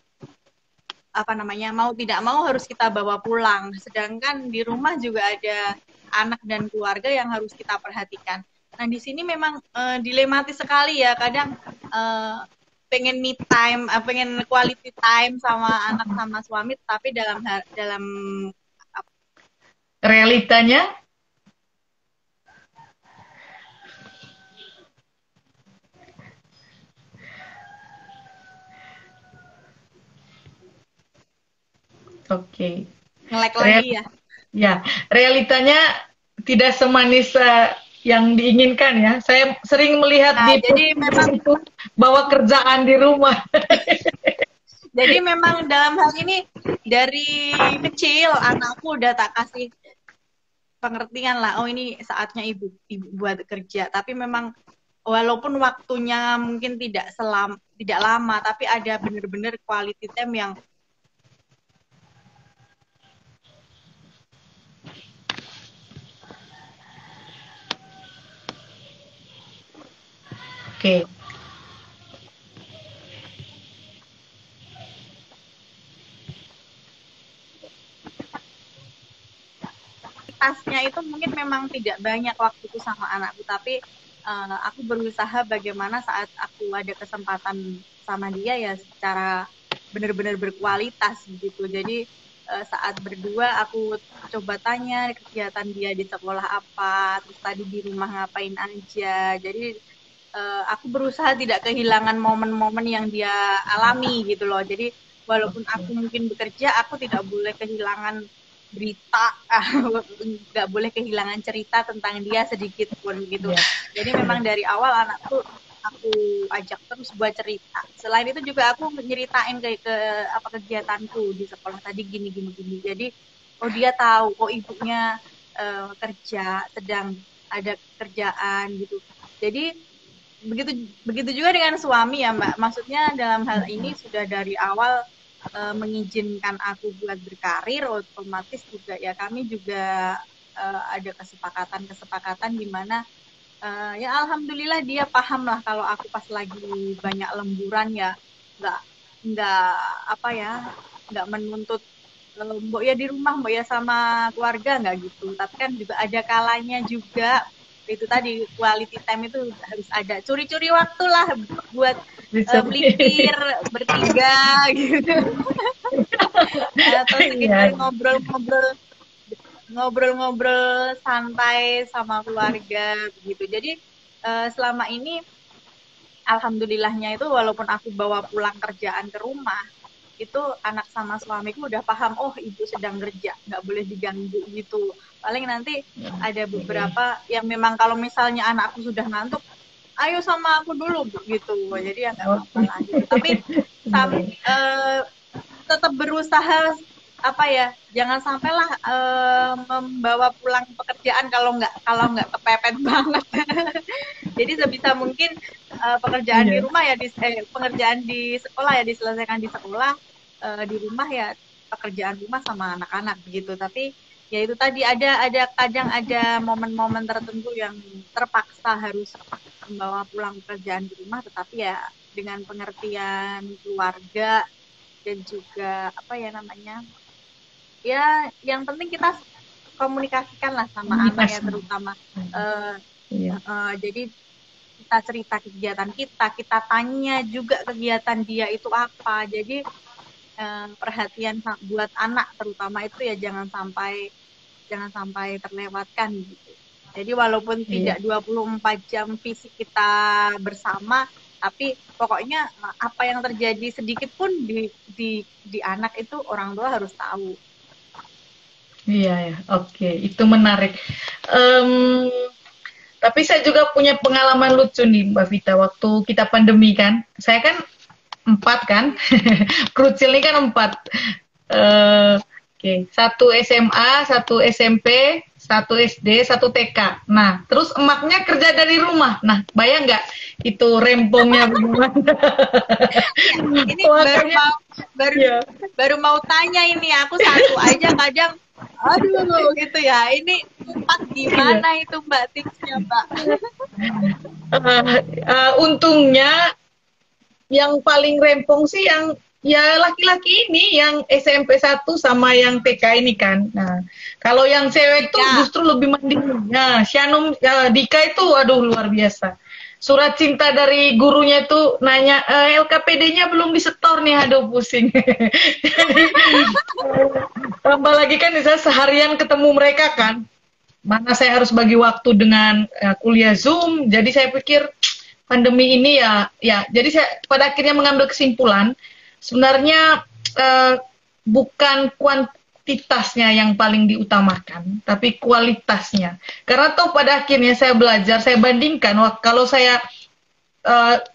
apa namanya mau tidak mau harus kita bawa pulang. Sedangkan di rumah juga ada anak dan keluarga yang harus kita perhatikan. Nah di sini memang dilematis sekali ya. Kadang pengen me time, pengen quality time sama anak sama suami, tapi dalam Realitanya, oke. Okay. ngelek Real, lagi ya. ya, realitanya tidak semanis yang diinginkan ya. Saya sering melihat Nah di jadi memang postingan itu bahwa kerjaan di rumah. Jadi memang dalam hal ini dari kecil anakku udah tak kasih pengertian lah. Oh ini saatnya ibu buat kerja. Tapi memang walaupun waktunya mungkin tidak lama, tapi ada benar-benar quality time yang Oke, okay. tasnya itu mungkin memang tidak banyak waktuku sama anakku, tapi aku berusaha bagaimana saat aku ada kesempatan sama dia ya secara benar-benar berkualitas gitu. Jadi saat berdua aku coba tanya kegiatan dia di sekolah apa, terus tadi di rumah ngapain aja. Jadi aku berusaha tidak kehilangan momen-momen yang dia alami gitu loh. Jadi walaupun aku mungkin bekerja, aku tidak boleh kehilangan berita, nggak boleh kehilangan cerita tentang dia sedikit pun gitu. Ya, Jadi memang dari awal anakku aku ajak terus buat cerita. Selain itu juga aku nyeritain ke apa kegiatanku di sekolah tadi gini gini gini. Jadi oh dia tahu, oh ibunya kerja, sedang ada kerjaan gitu. Jadi begitu begitu juga dengan suami ya Mbak. Maksudnya dalam hal ini sudah dari awal mengizinkan aku buat berkarir, otomatis juga ya kami juga ada kesepakatan-kesepakatan di mana ya alhamdulillah dia paham lah kalau aku pas lagi banyak lemburan ya nggak nggak apa ya nggak menuntut mbok ya di rumah mbok ya sama keluarga nggak gitu tapi kan juga ada kalanya juga itu tadi quality time itu harus ada, curi-curi waktu lah buat Bisa. melipir bertiga gitu atau sekedar Iya. ngobrol-ngobrol santai sama keluarga begitu. Jadi selama ini alhamdulillahnya itu walaupun aku bawa pulang kerjaan ke rumah, itu anak sama suamiku udah paham, oh ibu sedang kerja, nggak boleh diganggu gitu. Paling nanti ada beberapa yang memang kalau misalnya anakku sudah ngantuk, ayo sama aku dulu gitu. Jadi ya nggak apa-apa lah gitu. Tapi tetap berusaha apa ya, jangan sampailah membawa pulang pekerjaan kalau nggak kepepet banget. Jadi sebisa mungkin pekerjaan di Iya. rumah ya pekerjaan di sekolah ya diselesaikan di sekolah, di rumah ya pekerjaan rumah sama anak-anak begitu. Tapi ya itu tadi ada kadang ada momen-momen tertentu yang terpaksa harus membawa pulang pekerjaan di rumah, tetapi ya dengan pengertian keluarga dan juga apa ya namanya, ya yang penting kita komunikasikan lah sama anak ya Komunikasi. terutama. Iya. Jadi kita cerita kegiatan kita tanya juga kegiatan dia itu apa. Jadi perhatian buat anak terutama itu ya jangan sampai terlewatkan gitu. Jadi walaupun Iya. tidak 24 jam fisik kita bersama, tapi pokoknya apa yang terjadi sedikit pun di anak itu orang tua harus tahu. Iya ya, oke, itu menarik. Em, tapi saya juga punya pengalaman lucu nih, Mbak Vita. Waktu kita pandemi kan, saya kan 4 kan, Krucil ini kan 4. Oke, satu SMA, satu SMP, satu SD, satu TK. Nah, terus emaknya kerja dari rumah. Nah, bayang nggak itu rempongnya bagaimana? Ya, ini baru Makanya, mau baru ya. baru mau tanya ini, aku satu aja kadang aduh gitu ya. Ini 4 Iya. gimana itu Mbak tipsnya Mbak? Untungnya yang paling rempong sih yang ya laki-laki ini yang SMP 1 sama yang TK ini kan. Nah, kalau yang cewek tuh Dika. justru lebih mandiri. Nah, Shanum ya, Dika itu aduh luar biasa. Surat cinta dari gurunya itu nanya LKPD-nya belum disetor nih, aduh pusing. Jadi tambah lagi kan bisa seharian ketemu mereka kan. Mana saya harus bagi waktu dengan kuliah Zoom. Jadi saya pikir pandemi ini ya jadi saya pada akhirnya mengambil kesimpulan sebenarnya eh, bukan kuantitasnya yang paling diutamakan tapi kualitasnya, karena toh pada akhirnya saya belajar, saya bandingkan kalau saya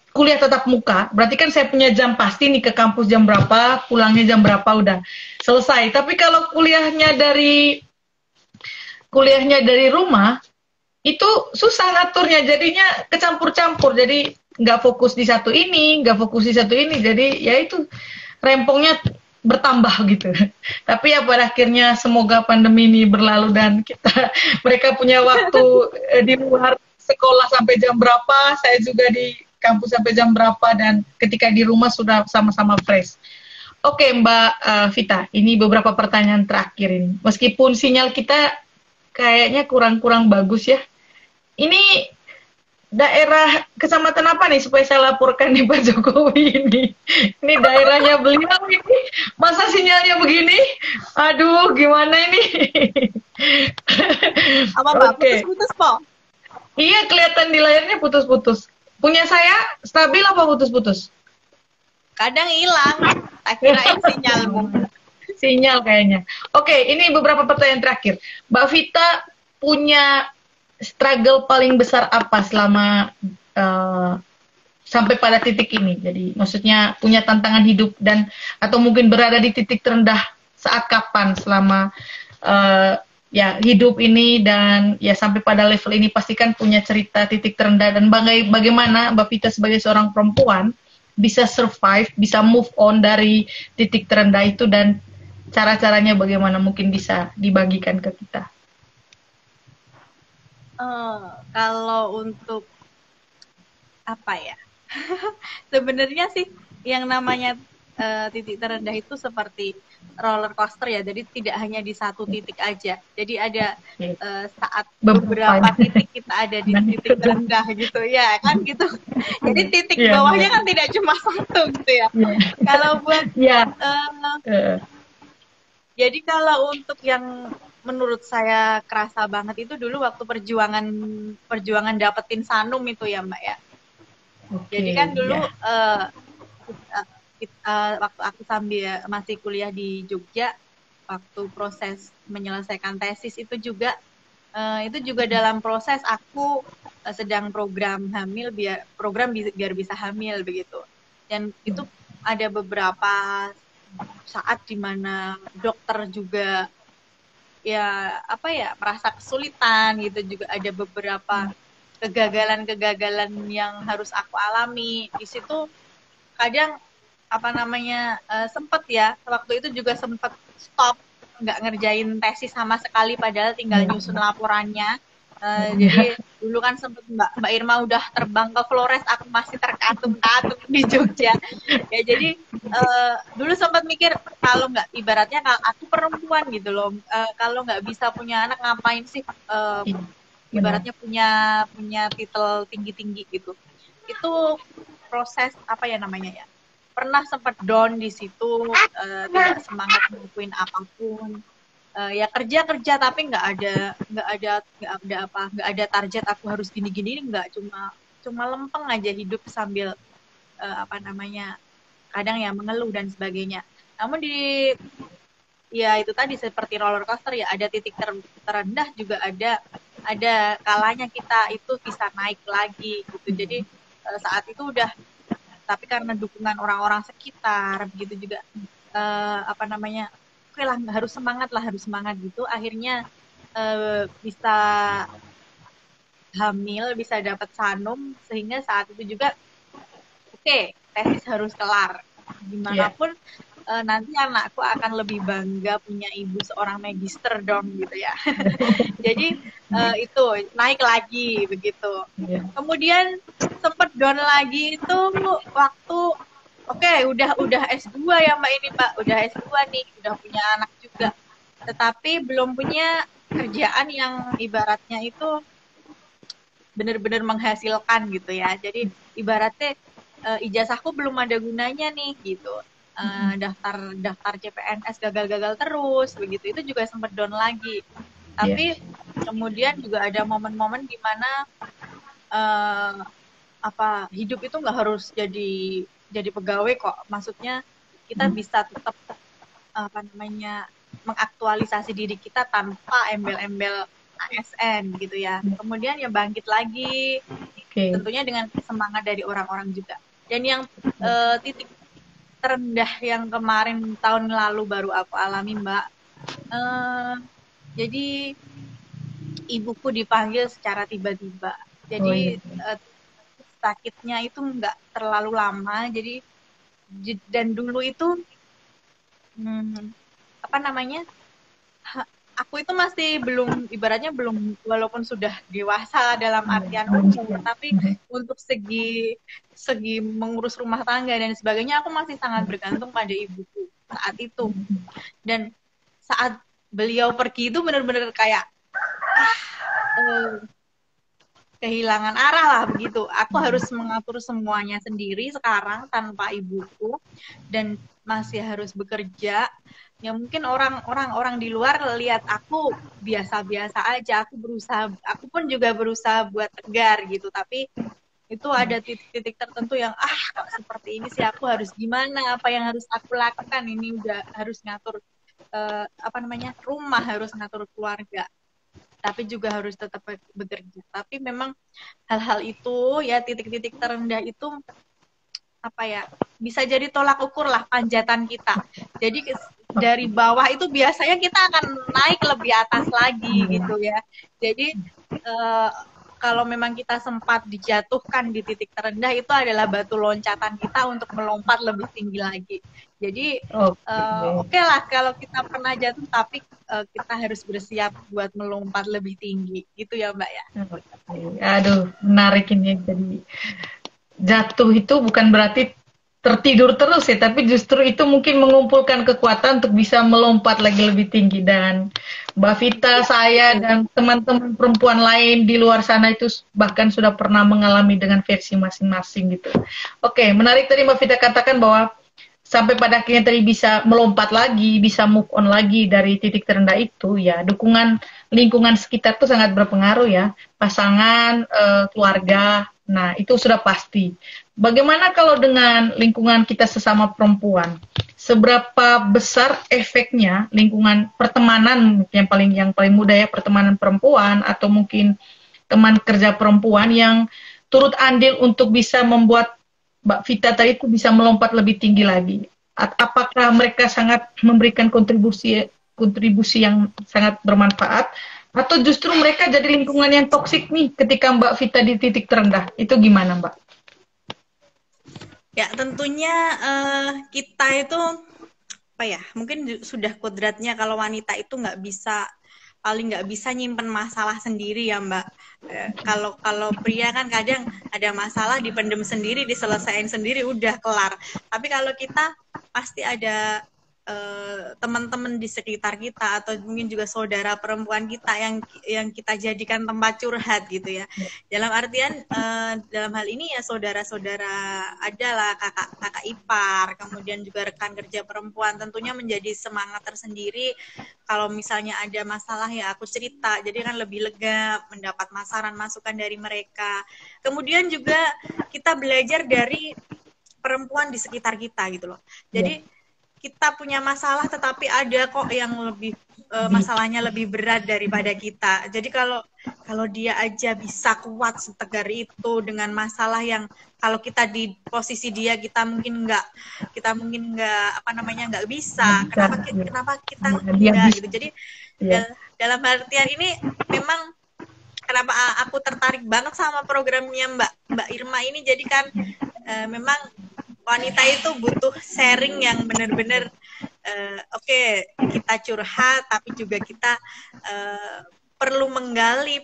kuliah tatap muka berarti kan saya punya jam pasti nih, ke kampus jam berapa, pulangnya jam berapa, udah selesai. Tapi kalau kuliahnya dari rumah itu susah ngaturnya, jadinya kecampur-campur, jadi nggak fokus di satu ini, nggak fokus di satu ini, jadi ya itu rempongnya bertambah gitu. Tapi ya pada akhirnya semoga pandemi ini berlalu dan kita mereka punya waktu di luar sekolah sampai jam berapa, saya juga di kampus sampai jam berapa, dan ketika di rumah sudah sama-sama fresh. Oke Mbak Vita, ini beberapa pertanyaan terakhir ini. Meskipun sinyal kita kayaknya kurang-kurang bagus ya. Ini daerah kecamatan apa nih supaya saya laporkan nih Pak Jokowi ini? Ini daerahnya beliau ini. Masa sinyalnya begini? Aduh, gimana ini? Apa Mbak? Oke. Putus-putus po? Iya, kelihatan di layarnya putus-putus. Punya saya stabil apa putus-putus? Kadang hilang. Tak kirain sinyalmu. Sinyal kayaknya. Oke, ini beberapa pertanyaan terakhir. Mbak Vita punya struggle paling besar apa selama sampai pada titik ini? Jadi maksudnya punya tantangan hidup dan atau mungkin berada di titik terendah saat kapan selama ya hidup ini, dan ya sampai pada level ini pastikan punya cerita titik terendah, dan bagaimana Mbak Vita sebagai seorang perempuan bisa survive, bisa move on dari titik terendah itu, dan cara-caranya bagaimana mungkin bisa dibagikan ke kita. Kalau untuk apa ya? Sebenarnya sih yang namanya titik terendah itu seperti roller coaster ya, jadi tidak hanya di satu titik aja. Jadi ada saat Beberapa. beberapa titik kita ada di titik terendah gitu ya kan gitu. Jadi titik bawahnya kan tidak cuma satu gitu ya. Kalau buat jadi kalau untuk yang menurut saya kerasa banget itu dulu waktu perjuangan dapetin Sanum itu ya Mbak ya. Jadi kan dulu waktu aku sambil masih kuliah di Jogja, waktu proses menyelesaikan tesis itu juga dalam proses aku sedang program hamil biar bisa hamil begitu. Dan itu ada beberapa saat di mana dokter juga merasa kesulitan gitu, juga ada beberapa kegagalan yang harus aku alami di situ. Kadang sempet ya waktu itu juga sempet stop, nggak ngerjain tesis sama sekali padahal tinggal nyusun laporannya. Jadi dulu kan sempet Mbak Irma udah terbang ke Flores, aku masih terkatung-katung di Jogja ya. Jadi dulu sempat mikir kalau nggak, ibaratnya kalau aku perempuan gitu loh, kalau nggak bisa punya anak ngapain sih ibaratnya punya titel tinggi-tinggi gitu. Itu proses pernah sempat down di situ, tidak semangat ngelakuin apapun. Ya kerja tapi nggak ada target aku harus gini nggak, cuma lempeng aja hidup sambil kadang ya mengeluh dan sebagainya. Namun itu tadi seperti roller coaster ya, ada titik terendah juga ada kalanya kita itu bisa naik lagi gitu. Jadi saat itu udah, tapi karena dukungan orang-orang sekitar begitu juga oke lah, harus semangat gitu. Akhirnya bisa hamil, bisa dapat Sanum, sehingga saat itu juga tesis harus kelar. Gimanapun nanti anakku akan lebih bangga punya ibu seorang magister dong gitu ya. Jadi itu naik lagi begitu. Kemudian sempat down lagi itu waktu udah S2 ya Mbak ini Mbak, udah S2 nih, udah punya anak juga, tetapi belum punya kerjaan yang ibaratnya itu benar-benar menghasilkan gitu ya. Jadi ibaratnya ijazahku belum ada gunanya nih gitu. Daftar CPNS gagal terus begitu, itu juga sempat down lagi. Tapi kemudian juga ada momen-momen di mana hidup itu nggak harus jadi pegawai kok. Maksudnya kita bisa tetap mengaktualisasi diri kita tanpa embel-embel ASN gitu ya. Kemudian ya bangkit lagi, tentunya dengan semangat dari orang-orang juga. Dan yang titik terendah yang kemarin tahun lalu baru aku alami Mbak, jadi ibuku dipanggil secara tiba-tiba. Jadi sakitnya itu nggak terlalu lama. Jadi dan dulu itu aku itu masih ibaratnya belum, walaupun sudah dewasa dalam artian umur, tapi untuk segi mengurus rumah tangga dan sebagainya aku masih sangat bergantung pada ibuku saat itu. Dan saat beliau pergi itu benar-benar kayak kehilangan arah lah begitu. Aku harus mengatur semuanya sendiri sekarang tanpa ibuku, dan masih harus bekerja. Ya mungkin orang di luar lihat aku biasa-biasa aja, aku pun juga berusaha buat tegar gitu, tapi itu ada titik-titik tertentu yang kok seperti ini sih, aku harus gimana, apa yang harus aku lakukan, ini udah harus ngatur rumah, harus ngatur keluarga, tapi juga harus tetap bekerja. Tapi memang hal-hal itu ya, titik-titik terendah itu bisa jadi tolak ukur lah panjatan kita. Jadi dari bawah itu biasanya kita akan naik lebih atas lagi gitu ya. Jadi kalau memang kita sempat dijatuhkan di titik terendah, itu adalah batu loncatan kita untuk melompat lebih tinggi lagi. Jadi oke lah kalau kita pernah jatuh, tapi kita harus bersiap buat melompat lebih tinggi gitu ya Mbak ya. Aduh, menarik ini. Jadi jatuh itu bukan berarti tertidur terus ya, tapi justru itu mungkin mengumpulkan kekuatan untuk bisa melompat lagi lebih tinggi. Dan Mbak Vita, saya, dan teman-teman perempuan lain di luar sana itu bahkan sudah pernah mengalami dengan versi masing-masing gitu. Oke, menarik tadi Mbak Vita katakan bahwa sampai pada akhirnya tadi bisa melompat lagi, bisa move on lagi dari titik terendah itu, ya dukungan lingkungan sekitar itu sangat berpengaruh ya, pasangan, keluarga, nah itu sudah pasti. Bagaimana kalau dengan lingkungan kita sesama perempuan? Seberapa besar efeknya lingkungan pertemanan yang paling mudah ya, pertemanan perempuan atau mungkin teman kerja perempuan yang turut andil untuk bisa membuat Mbak Vita tadi itu bisa melompat lebih tinggi lagi. Apakah mereka sangat memberikan kontribusi yang sangat bermanfaat atau justru mereka jadi lingkungan yang toksik nih ketika Mbak Vita di titik terendah? Itu gimana, Mbak? Ya, tentunya kita itu apa ya? Mungkin sudah kodratnya kalau wanita itu paling nggak bisa nyimpen masalah sendiri ya, Mbak. Kalau pria kan kadang ada masalah dipendem sendiri, diselesaikan sendiri, udah kelar. Tapi kalau kita pasti ada teman-teman di sekitar kita atau mungkin juga saudara perempuan kita yang kita jadikan tempat curhat gitu ya. Dalam artian dalam hal ini ya saudara-saudara adalah kakak ipar, kemudian juga rekan kerja perempuan, tentunya menjadi semangat tersendiri. Kalau misalnya ada masalah ya aku cerita, jadi kan lebih lega mendapat masukan dari mereka. Kemudian juga kita belajar dari perempuan di sekitar kita gitu loh. Jadi kita punya masalah tetapi ada kok yang lebih masalahnya lebih berat daripada kita. Jadi kalau dia aja bisa kuat setegar itu dengan masalah yang kalau kita di posisi dia kita mungkin nggak nggak bisa. Kenapa kita enggak gitu. Jadi dalam artian ini memang kenapa aku tertarik banget sama programnya Mbak Irma ini. Jadi kan memang wanita itu butuh sharing yang benar-benar kita curhat, tapi juga kita perlu menggali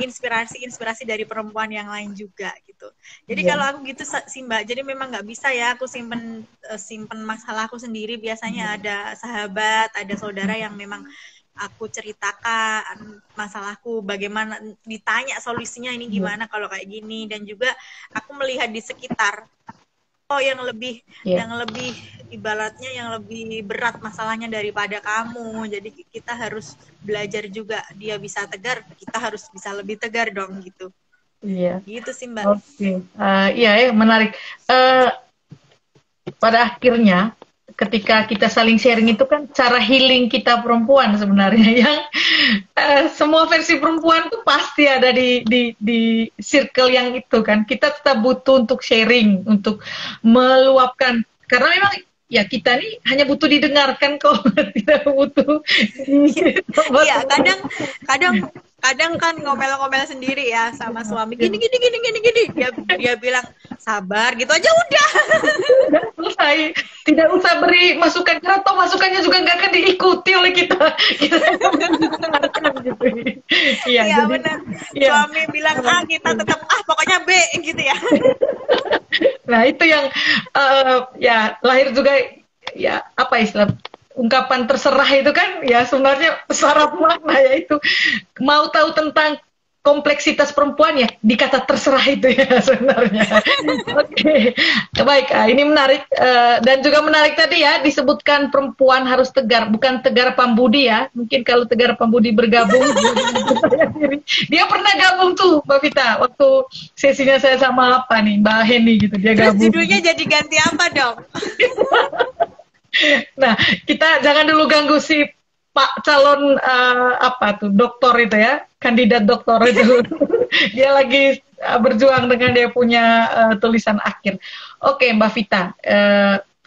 inspirasi dari perempuan yang lain juga gitu. Jadi kalau aku gitu sih Mbak, jadi memang nggak bisa ya aku simpen masalahku sendiri. Biasanya ada sahabat, ada saudara yang memang aku ceritakan masalahku, bagaimana ditanya solusinya ini gimana kalau kayak gini, dan juga aku melihat di sekitar yang lebih ibaratnya yang lebih berat masalahnya daripada kamu. Jadi kita harus belajar juga, dia bisa tegar, kita harus bisa lebih tegar dong gitu. Iya. Gitu sih Mbak. Oke. Iya menarik. Pada akhirnya ketika kita saling sharing itu kan cara healing kita perempuan sebenarnya yang semua versi perempuan tuh pasti ada di circle yang itu kan. Kita tetap butuh untuk sharing, untuk meluapkan, karena memang ya kita nih hanya butuh didengarkan kok, tidak butuh. Iya, kadang kan ngomel-ngomel sendiri ya sama suami, gini dia bilang sabar gitu aja udah. Selesai, tidak usah beri masukan, karena toh masukannya juga nggak akan diikuti oleh kita. Iya, jadi, benar. Suami bilang A, kita tetap pokoknya B gitu ya. Nah itu yang ya lahir juga ya apa istilah ungkapan terserah itu kan ya sebenarnya syarat makna, yaitu mau tahu tentang kompleksitas perempuan ya di kata terserah itu ya sebenarnya. Oke. Baik, ini menarik dan juga menarik tadi ya disebutkan perempuan harus tegar, bukan Tegar Pambudi ya. Mungkin kalau Tegar Pambudi bergabung dia pernah gabung tuh Mbak Vita waktu sesinya saya sama apa nih Mbak Heni gitu, dia gabung. Judulnya jadi ganti apa dong? Nah, kita jangan dulu ganggu si Pak calon doktor itu ya, kandidat doktor itu. Dia lagi berjuang dengan dia punya tulisan akhir. Oke, Mbak Vita,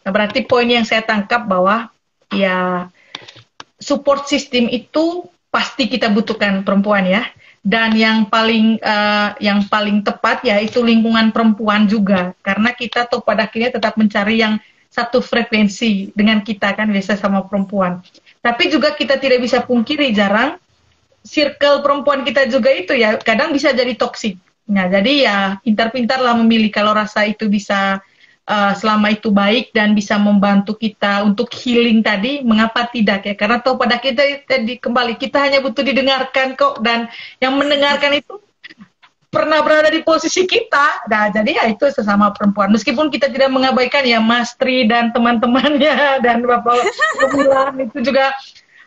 berarti poin yang saya tangkap bahwa ya support system itu pasti kita butuhkan perempuan ya, dan yang paling tepat yaitu lingkungan perempuan juga, karena kita tuh pada akhirnya tetap mencari yang satu frekuensi dengan kita kan, biasa sama perempuan. Tapi juga kita tidak bisa pungkiri jarang circle perempuan kita juga itu ya kadang bisa jadi toksik. Nah jadi ya pintar-pintarlah memilih kalau rasa itu bisa selama itu baik dan bisa membantu kita untuk healing tadi, mengapa tidak ya? Karena toh pada kita tadi kembali kita hanya butuh didengarkan kok, dan yang mendengarkan itu pernah berada di posisi kita. Nah, jadi ya itu sesama perempuan. Meskipun kita tidak mengabaikan ya Mas Tri dan teman-temannya dan Bapak Bulan itu juga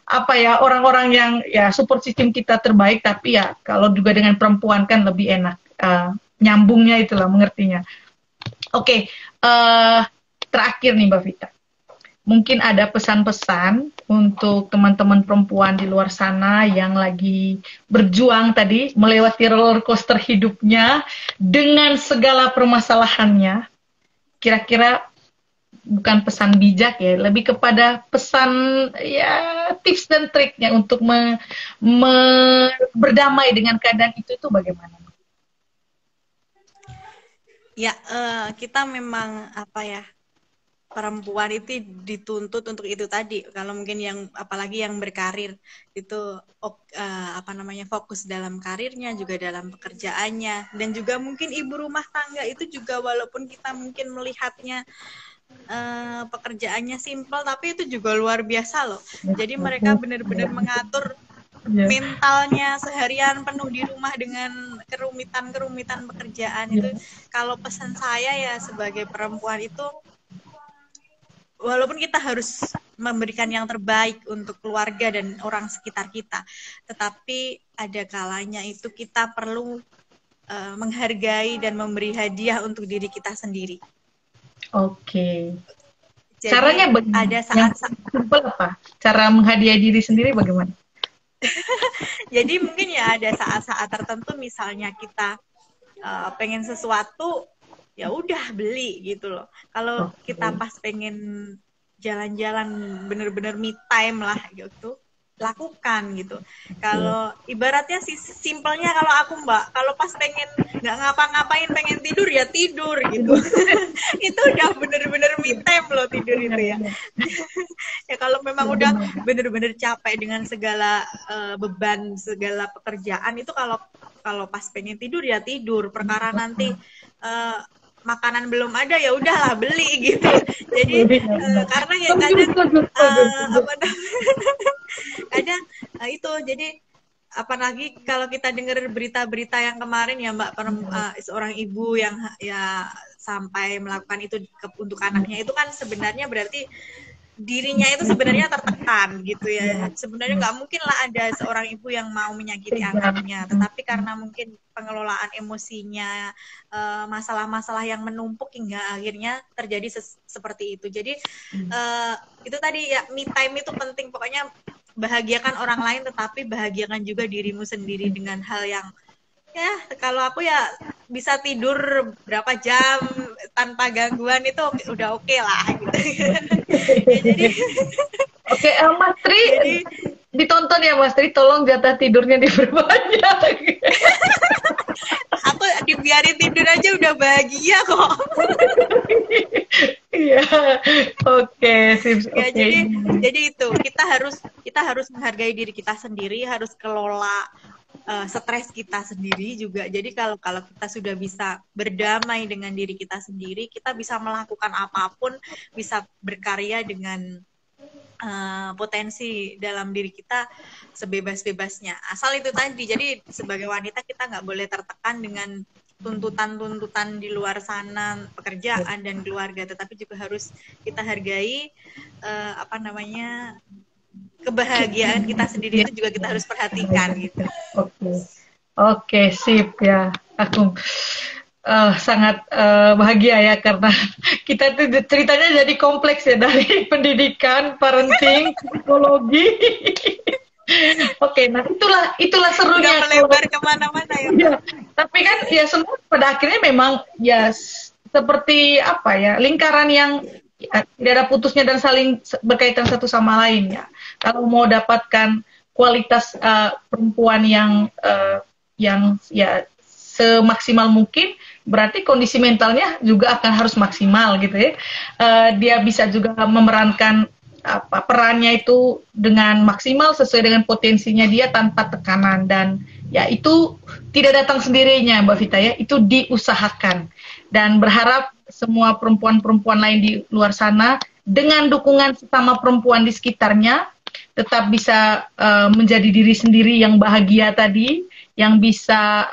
apa ya, orang-orang yang ya support system kita terbaik, tapi ya kalau juga dengan perempuan kan lebih enak nyambungnya, itulah mengertinya. Oke, terakhir nih Mbak Vita, mungkin ada pesan-pesan untuk teman-teman perempuan di luar sana yang lagi berjuang tadi melewati roller coaster hidupnya dengan segala permasalahannya. Kira-kira bukan pesan bijak ya, lebih kepada pesan ya tips dan triknya untuk berdamai dengan keadaan itu bagaimana? Ya, kita memang apa ya, perempuan itu dituntut untuk itu tadi. Kalau mungkin yang apalagi yang berkarir itu apa namanya, fokus dalam karirnya, juga dalam pekerjaannya, dan juga mungkin ibu rumah tangga itu juga, walaupun kita mungkin melihatnya pekerjaannya simpel, tapi itu juga luar biasa loh. Jadi mereka benar-benar mengatur mentalnya seharian penuh di rumah dengan kerumitan pekerjaan itu. Kalau pesan saya ya sebagai perempuan itu, walaupun kita harus memberikan yang terbaik untuk keluarga dan orang sekitar kita, tetapi ada kalanya itu kita perlu menghargai dan memberi hadiah untuk diri kita sendiri. Oke. Jadi, caranya bagaimana? Ada saat simpel apa? Cara menghadiahi diri sendiri bagaimana? Jadi mungkin ya ada saat-saat tertentu, misalnya kita pengen sesuatu, ya udah beli gitu loh. Kalau kita pas pengen jalan-jalan bener-bener me time lah gitu, lakukan gitu. Kalau ibaratnya sih simpelnya, kalau aku Mbak, kalau pas pengen nggak ngapa-ngapain, pengen tidur ya tidur gitu. Itu udah bener-bener me time loh tidur itu ya. Ya kalau memang udah bener-bener capek dengan segala beban, segala pekerjaan itu, kalau pas pengen tidur ya tidur. Perkara nanti makanan belum ada, ya udahlah beli gitu. Jadi karena ya kadang itu, jadi apalagi kalau kita dengar berita-berita yang kemarin ya Mbak, seorang ibu yang ya sampai melakukan itu untuk anaknya, itu kan sebenarnya berarti dirinya itu sebenarnya tertekan gitu ya. Sebenarnya nggak mungkin lah ada seorang ibu yang mau menyakiti anaknya, tetapi karena mungkin pengelolaan emosinya, masalah-masalah yang menumpuk hingga akhirnya terjadi seperti itu. Jadi itu tadi ya, me time itu penting. Pokoknya bahagiakan orang lain, tetapi bahagiakan juga dirimu sendiri dengan hal yang, ya kalau aku ya bisa tidur berapa jam tanpa gangguan itu udah oke lah gitu. Ya, jadi oke, Mas Tri, jadi, ditonton ya Mas Tri, tolong jatah tidurnya diperbanyak. Aku dibiarin tidur aja udah bahagia kok. Iya, oke, ya, jadi itu kita harus menghargai diri kita sendiri, harus kelola stres kita sendiri juga. Jadi kalau kita sudah bisa berdamai dengan diri kita sendiri, kita bisa melakukan apapun, bisa berkarya dengan potensi dalam diri kita sebebas-bebasnya. Asal itu tadi, jadi sebagai wanita kita nggak boleh tertekan dengan tuntutan-tuntutan di luar sana, pekerjaan dan keluarga, tetapi juga harus kita hargai kebahagiaan kita sendiri, itu juga kita harus perhatikan gitu. Oke, sip ya. Aku sangat bahagia ya, karena kita tuh ceritanya jadi kompleks ya, dari pendidikan, parenting, psikologi. Oke, nah itulah serunya. Udah melebar kemana-mana ya. Ya, tapi kan ya semua pada akhirnya memang ya seperti apa ya, lingkaran yang ya, tidak ada putusnya dan saling berkaitan satu sama lain ya. Kalau mau dapatkan kualitas perempuan yang ya semaksimal mungkin, berarti kondisi mentalnya juga akan harus maksimal gitu ya. Dia bisa juga memerankan perannya itu dengan maksimal sesuai dengan potensinya dia tanpa tekanan, dan ya itu tidak datang sendirinya Mbak Vita ya, itu diusahakan, dan berharap semua perempuan-perempuan lain di luar sana dengan dukungan sesama perempuan di sekitarnya tetap bisa menjadi diri sendiri yang bahagia tadi, yang bisa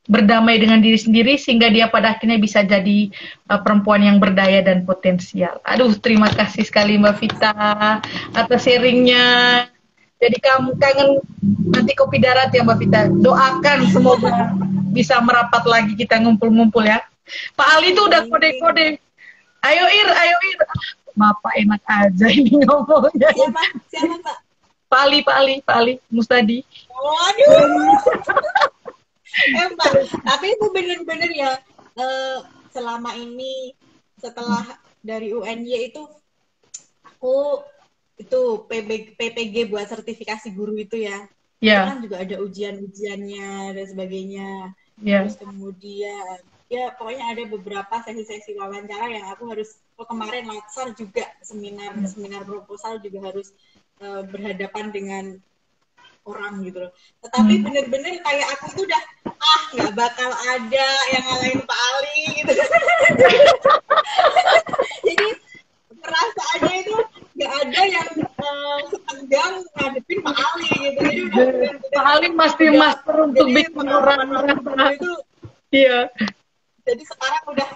berdamai dengan diri sendiri sehingga dia pada akhirnya bisa jadi perempuan yang berdaya dan potensial. Aduh, terima kasih sekali Mbak Vita atas sharingnya. Jadi kamu kangen nanti kopi darat ya Mbak Vita. Doakan semoga bisa merapat lagi kita ngumpul-ngumpul ya. Pak Ali tuh udah kode-kode. Ayo Ir, ayo Ir. Bapak enak aja ini ngomongnya. Siapa Pak? Pak Ali Mustadi. Waduh. Mbak, tapi itu bener-bener ya, selama ini setelah dari UNY itu aku itu PPG buat sertifikasi guru itu ya. Itu kan juga ada ujian-ujiannya dan sebagainya. Terus kemudian ya pokoknya ada beberapa sesi-sesi wawancara yang aku harus, kemarin latsar juga seminar proposal juga harus berhadapan dengan orang gitu loh. Tetapi bener-bener kayak aku tuh udah nggak bakal ada yang ngalahin Pak Ali gitu. Jadi perasaannya itu nggak ada yang setegang ngadepin Pak Ali gitu. Jadi Pak Ali pasti master untuk bikin orang itu. Iya. Jadi sekarang udah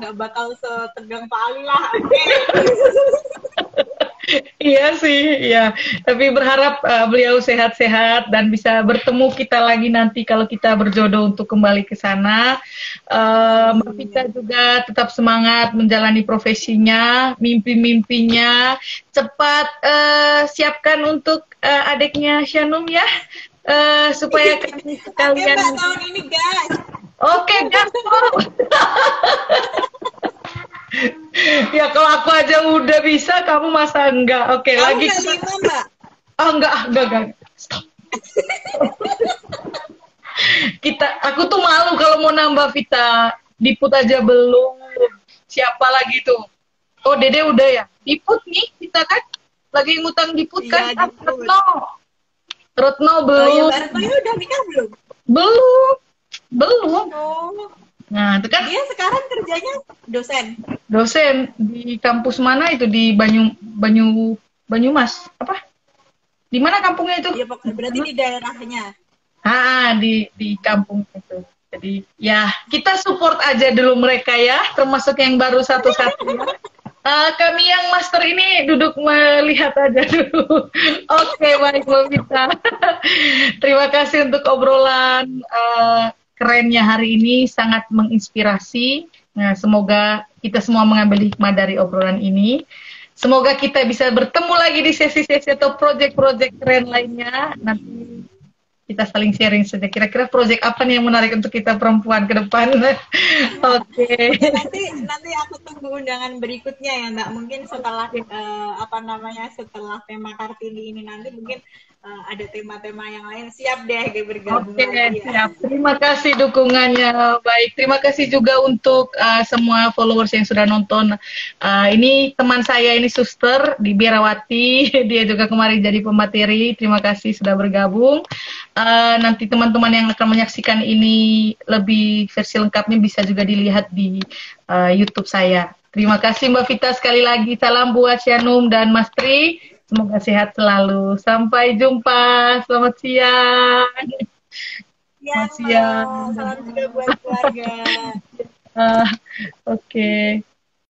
nggak bakal setegang Pak Ali lah. Iya sih, iya. Tapi berharap beliau sehat-sehat dan bisa bertemu kita lagi nanti kalau kita berjodoh untuk kembali ke sana. Mbak Vita juga tetap semangat menjalani profesinya, mimpi-mimpinya. Cepat siapkan untuk adiknya Shanum ya, supaya kalian. Oke, tahun ini guys. Oke, gaspol. Ya kalau aku aja udah bisa, kamu masa enggak? Oke, kamu lagi. Kamu nggak 5, Mbak? Oh, enggak. Stop. Aku tuh malu kalau mau nambah Vita. Diput aja belum. Siapa lagi tuh? Oh, Dede udah ya? Diput nih, kita kan lagi ngutang Diput kan? Iya, Retno belum. Oh, ya, Mbak Retno udah nikah belum? Belum. Oh. Nah, itu kan dia sekarang kerjanya dosen di kampus mana itu, di Banyumas apa? Di mana kampungnya itu? Iya, berarti di daerahnya. Di kampung itu. Jadi ya kita support aja dulu mereka ya, termasuk yang baru satu-satunya. Kami yang master ini duduk melihat aja dulu. Oke, baik Mbak Vita. Terima kasih untuk obrolan kerennya hari ini, sangat menginspirasi. Nah, semoga kita semua mengambil hikmah dari obrolan ini. Semoga kita bisa bertemu lagi di sesi-sesi atau proyek-proyek keren lainnya. Nanti kita saling sharing saja. Kira-kira proyek apa nih yang menarik untuk kita perempuan ke depan? Oke. Nanti aku tunggu undangan berikutnya ya, Mbak. Mungkin setelah setelah tema Kartini ini nanti mungkin ada tema-tema yang lain. Siap deh bergabung lagi. Siap. Terima kasih dukungannya. Baik, terima kasih juga untuk semua followers yang sudah nonton. Ini teman saya, ini Suster di Biarawati. Dia juga kemarin jadi pemateri. Terima kasih sudah bergabung. Nanti teman-teman yang akan menyaksikan ini lebih versi lengkapnya bisa juga dilihat di YouTube saya. Terima kasih Mbak Vita sekali lagi. Salam buat Shanum dan Mas Tri. Semoga sehat selalu. Sampai jumpa. Selamat siang. Ya, selamat siang. Salam juga buat keluarga. Oke.